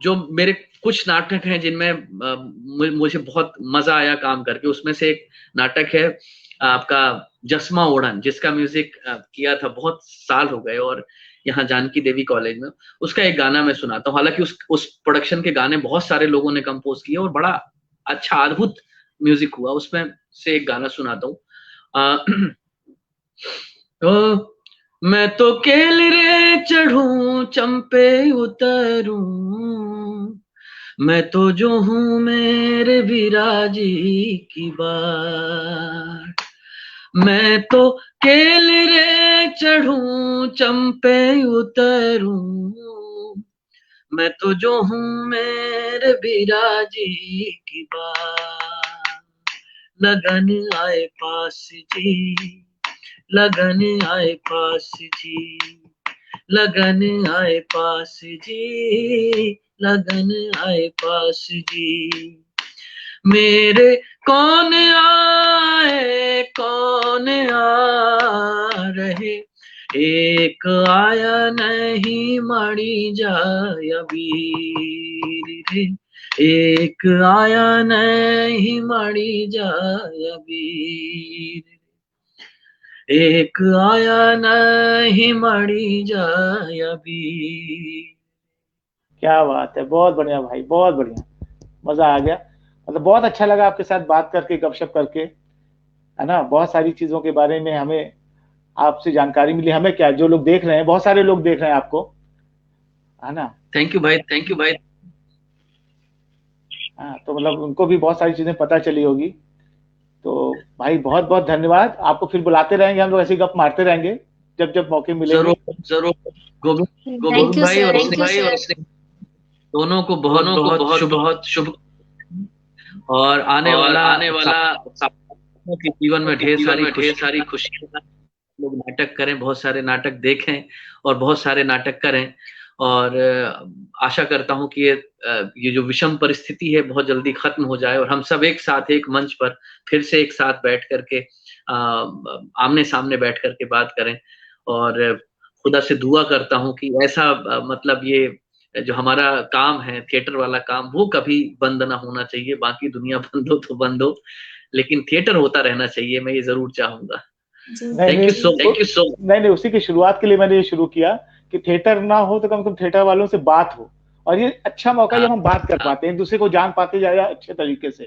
Speaker 3: जो मेरे कुछ नाटक हैं जिनमें मुझे बहुत मजा आया काम करके, उसमें से एक नाटक है आपका जसमा ओढ़न, जिसका म्यूजिक किया था, बहुत साल हो गए, और यहाँ जानकी देवी कॉलेज में। उसका एक गाना मैं सुनाता हूँ। हालांकि उस प्रोडक्शन के गाने बहुत सारे लोगों ने कंपोज किए, और बड़ा अच्छा अद्भुत म्यूजिक हुआ। उसमें से एक गाना सुनाता हूँ। तो मैं तो केल रे चढ़ूं, चंपे उतरूं, मैं तो जो हूँ मेरे विराजी की बात। मैं तो केल रे चढ़ूं, चंपे उतरूं, मैं तो जो हूँ मेरे विराजी की बात। लगन आए पास जी, लगन आए पास जी, लगन आए पास जी, लगन आए पास जी। मेरे कौन आए कौन आ रहे, एक आया नहीं मड़ी जाया वीर रे, एक आया नहीं मड़ी जाया वीर, एक आया नहीं मड़ी जाया वीर।
Speaker 2: क्या बात है, बहुत बढ़िया भाई, बहुत बढ़िया, मजा आ गया। मतलब बहुत अच्छा लगा आपके साथ बात करके, गपशप करके, है ना। बहुत सारी चीजों के बारे में हमें आपसे जानकारी मिली। हमें क्या, जो लोग देख रहे हैं, बहुत सारे लोग देख रहे हैं आपको, है ना।
Speaker 3: थैंक यू भाई, थैंक यू भाई।
Speaker 2: हाँ, तो मतलब उनको भी बहुत सारी चीजें पता चली होगी। तो भाई बहुत बहुत धन्यवाद। आपको फिर बुलाते रहेंगे, हम लोग ऐसी गप मारते रहेंगे जब जब मौके मिलेंगे।
Speaker 3: जरूर जरूर। गोविंद,
Speaker 1: थैंक
Speaker 3: गोविंद
Speaker 1: यू
Speaker 3: भाई
Speaker 1: सर।
Speaker 3: और स्नेह दोनों को बहुत बहुत शुभ बहुत शुभ। और आने वाला साथियों के जीवन में ढेर सारी खुशियां। लोग नाटक करें, बहुत सारे नाटक देखें और बहुत सारे नाटक करें। और आशा करता हूं कि ये जो विषम परिस्थिति है बहुत जल्दी खत्म हो जाए और हम सब एक साथ एक मंच पर फिर से एक साथ बैठ करके आमने सामने बैठ करके बात करें। और खुदा से दुआ करता हूं कि ऐसा मतलब ये जो हमारा काम है थिएटर वाला काम, वो कभी बंद ना होना चाहिए। बाकी दुनिया बंद हो तो बंद हो, लेकिन थिएटर होता रहना चाहिए, मैं ये जरूर चाहूंगा।
Speaker 2: नहीं
Speaker 3: थैंक
Speaker 2: नहीं,
Speaker 3: you so thank you so
Speaker 2: नहीं नहीं, उसी की शुरुआत के लिए मैंने ये शुरू किया कि थिएटर ना हो तो कम से कम थिएटर वालों से बात हो। और ये अच्छा मौका है
Speaker 3: हाँ
Speaker 2: जब हम बात कर पाते हैं, एक दूसरे को जान पाते जाए अच्छे तरीके से,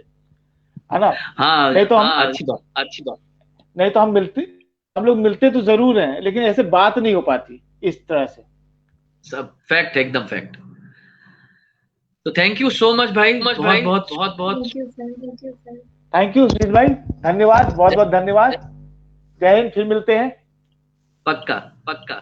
Speaker 2: है ना।
Speaker 3: हाँ
Speaker 2: नहीं तो हम
Speaker 3: अच्छी बात, अच्छी बात।
Speaker 2: नहीं तो हम लोग मिलते तो जरूर हैं, लेकिन ऐसे बात नहीं हो पाती इस तरह से।
Speaker 3: सब फैक्ट, एकदम फैक्ट। तो थैंक यू सो मच भाई, बहुत बहुत
Speaker 1: thank you sir. Thank you sir.
Speaker 2: Thank you Sunil भाई, धन्यवाद, बहुत बहुत धन्यवाद। जय हिंद, फिर मिलते हैं।
Speaker 3: पक्का पक्का।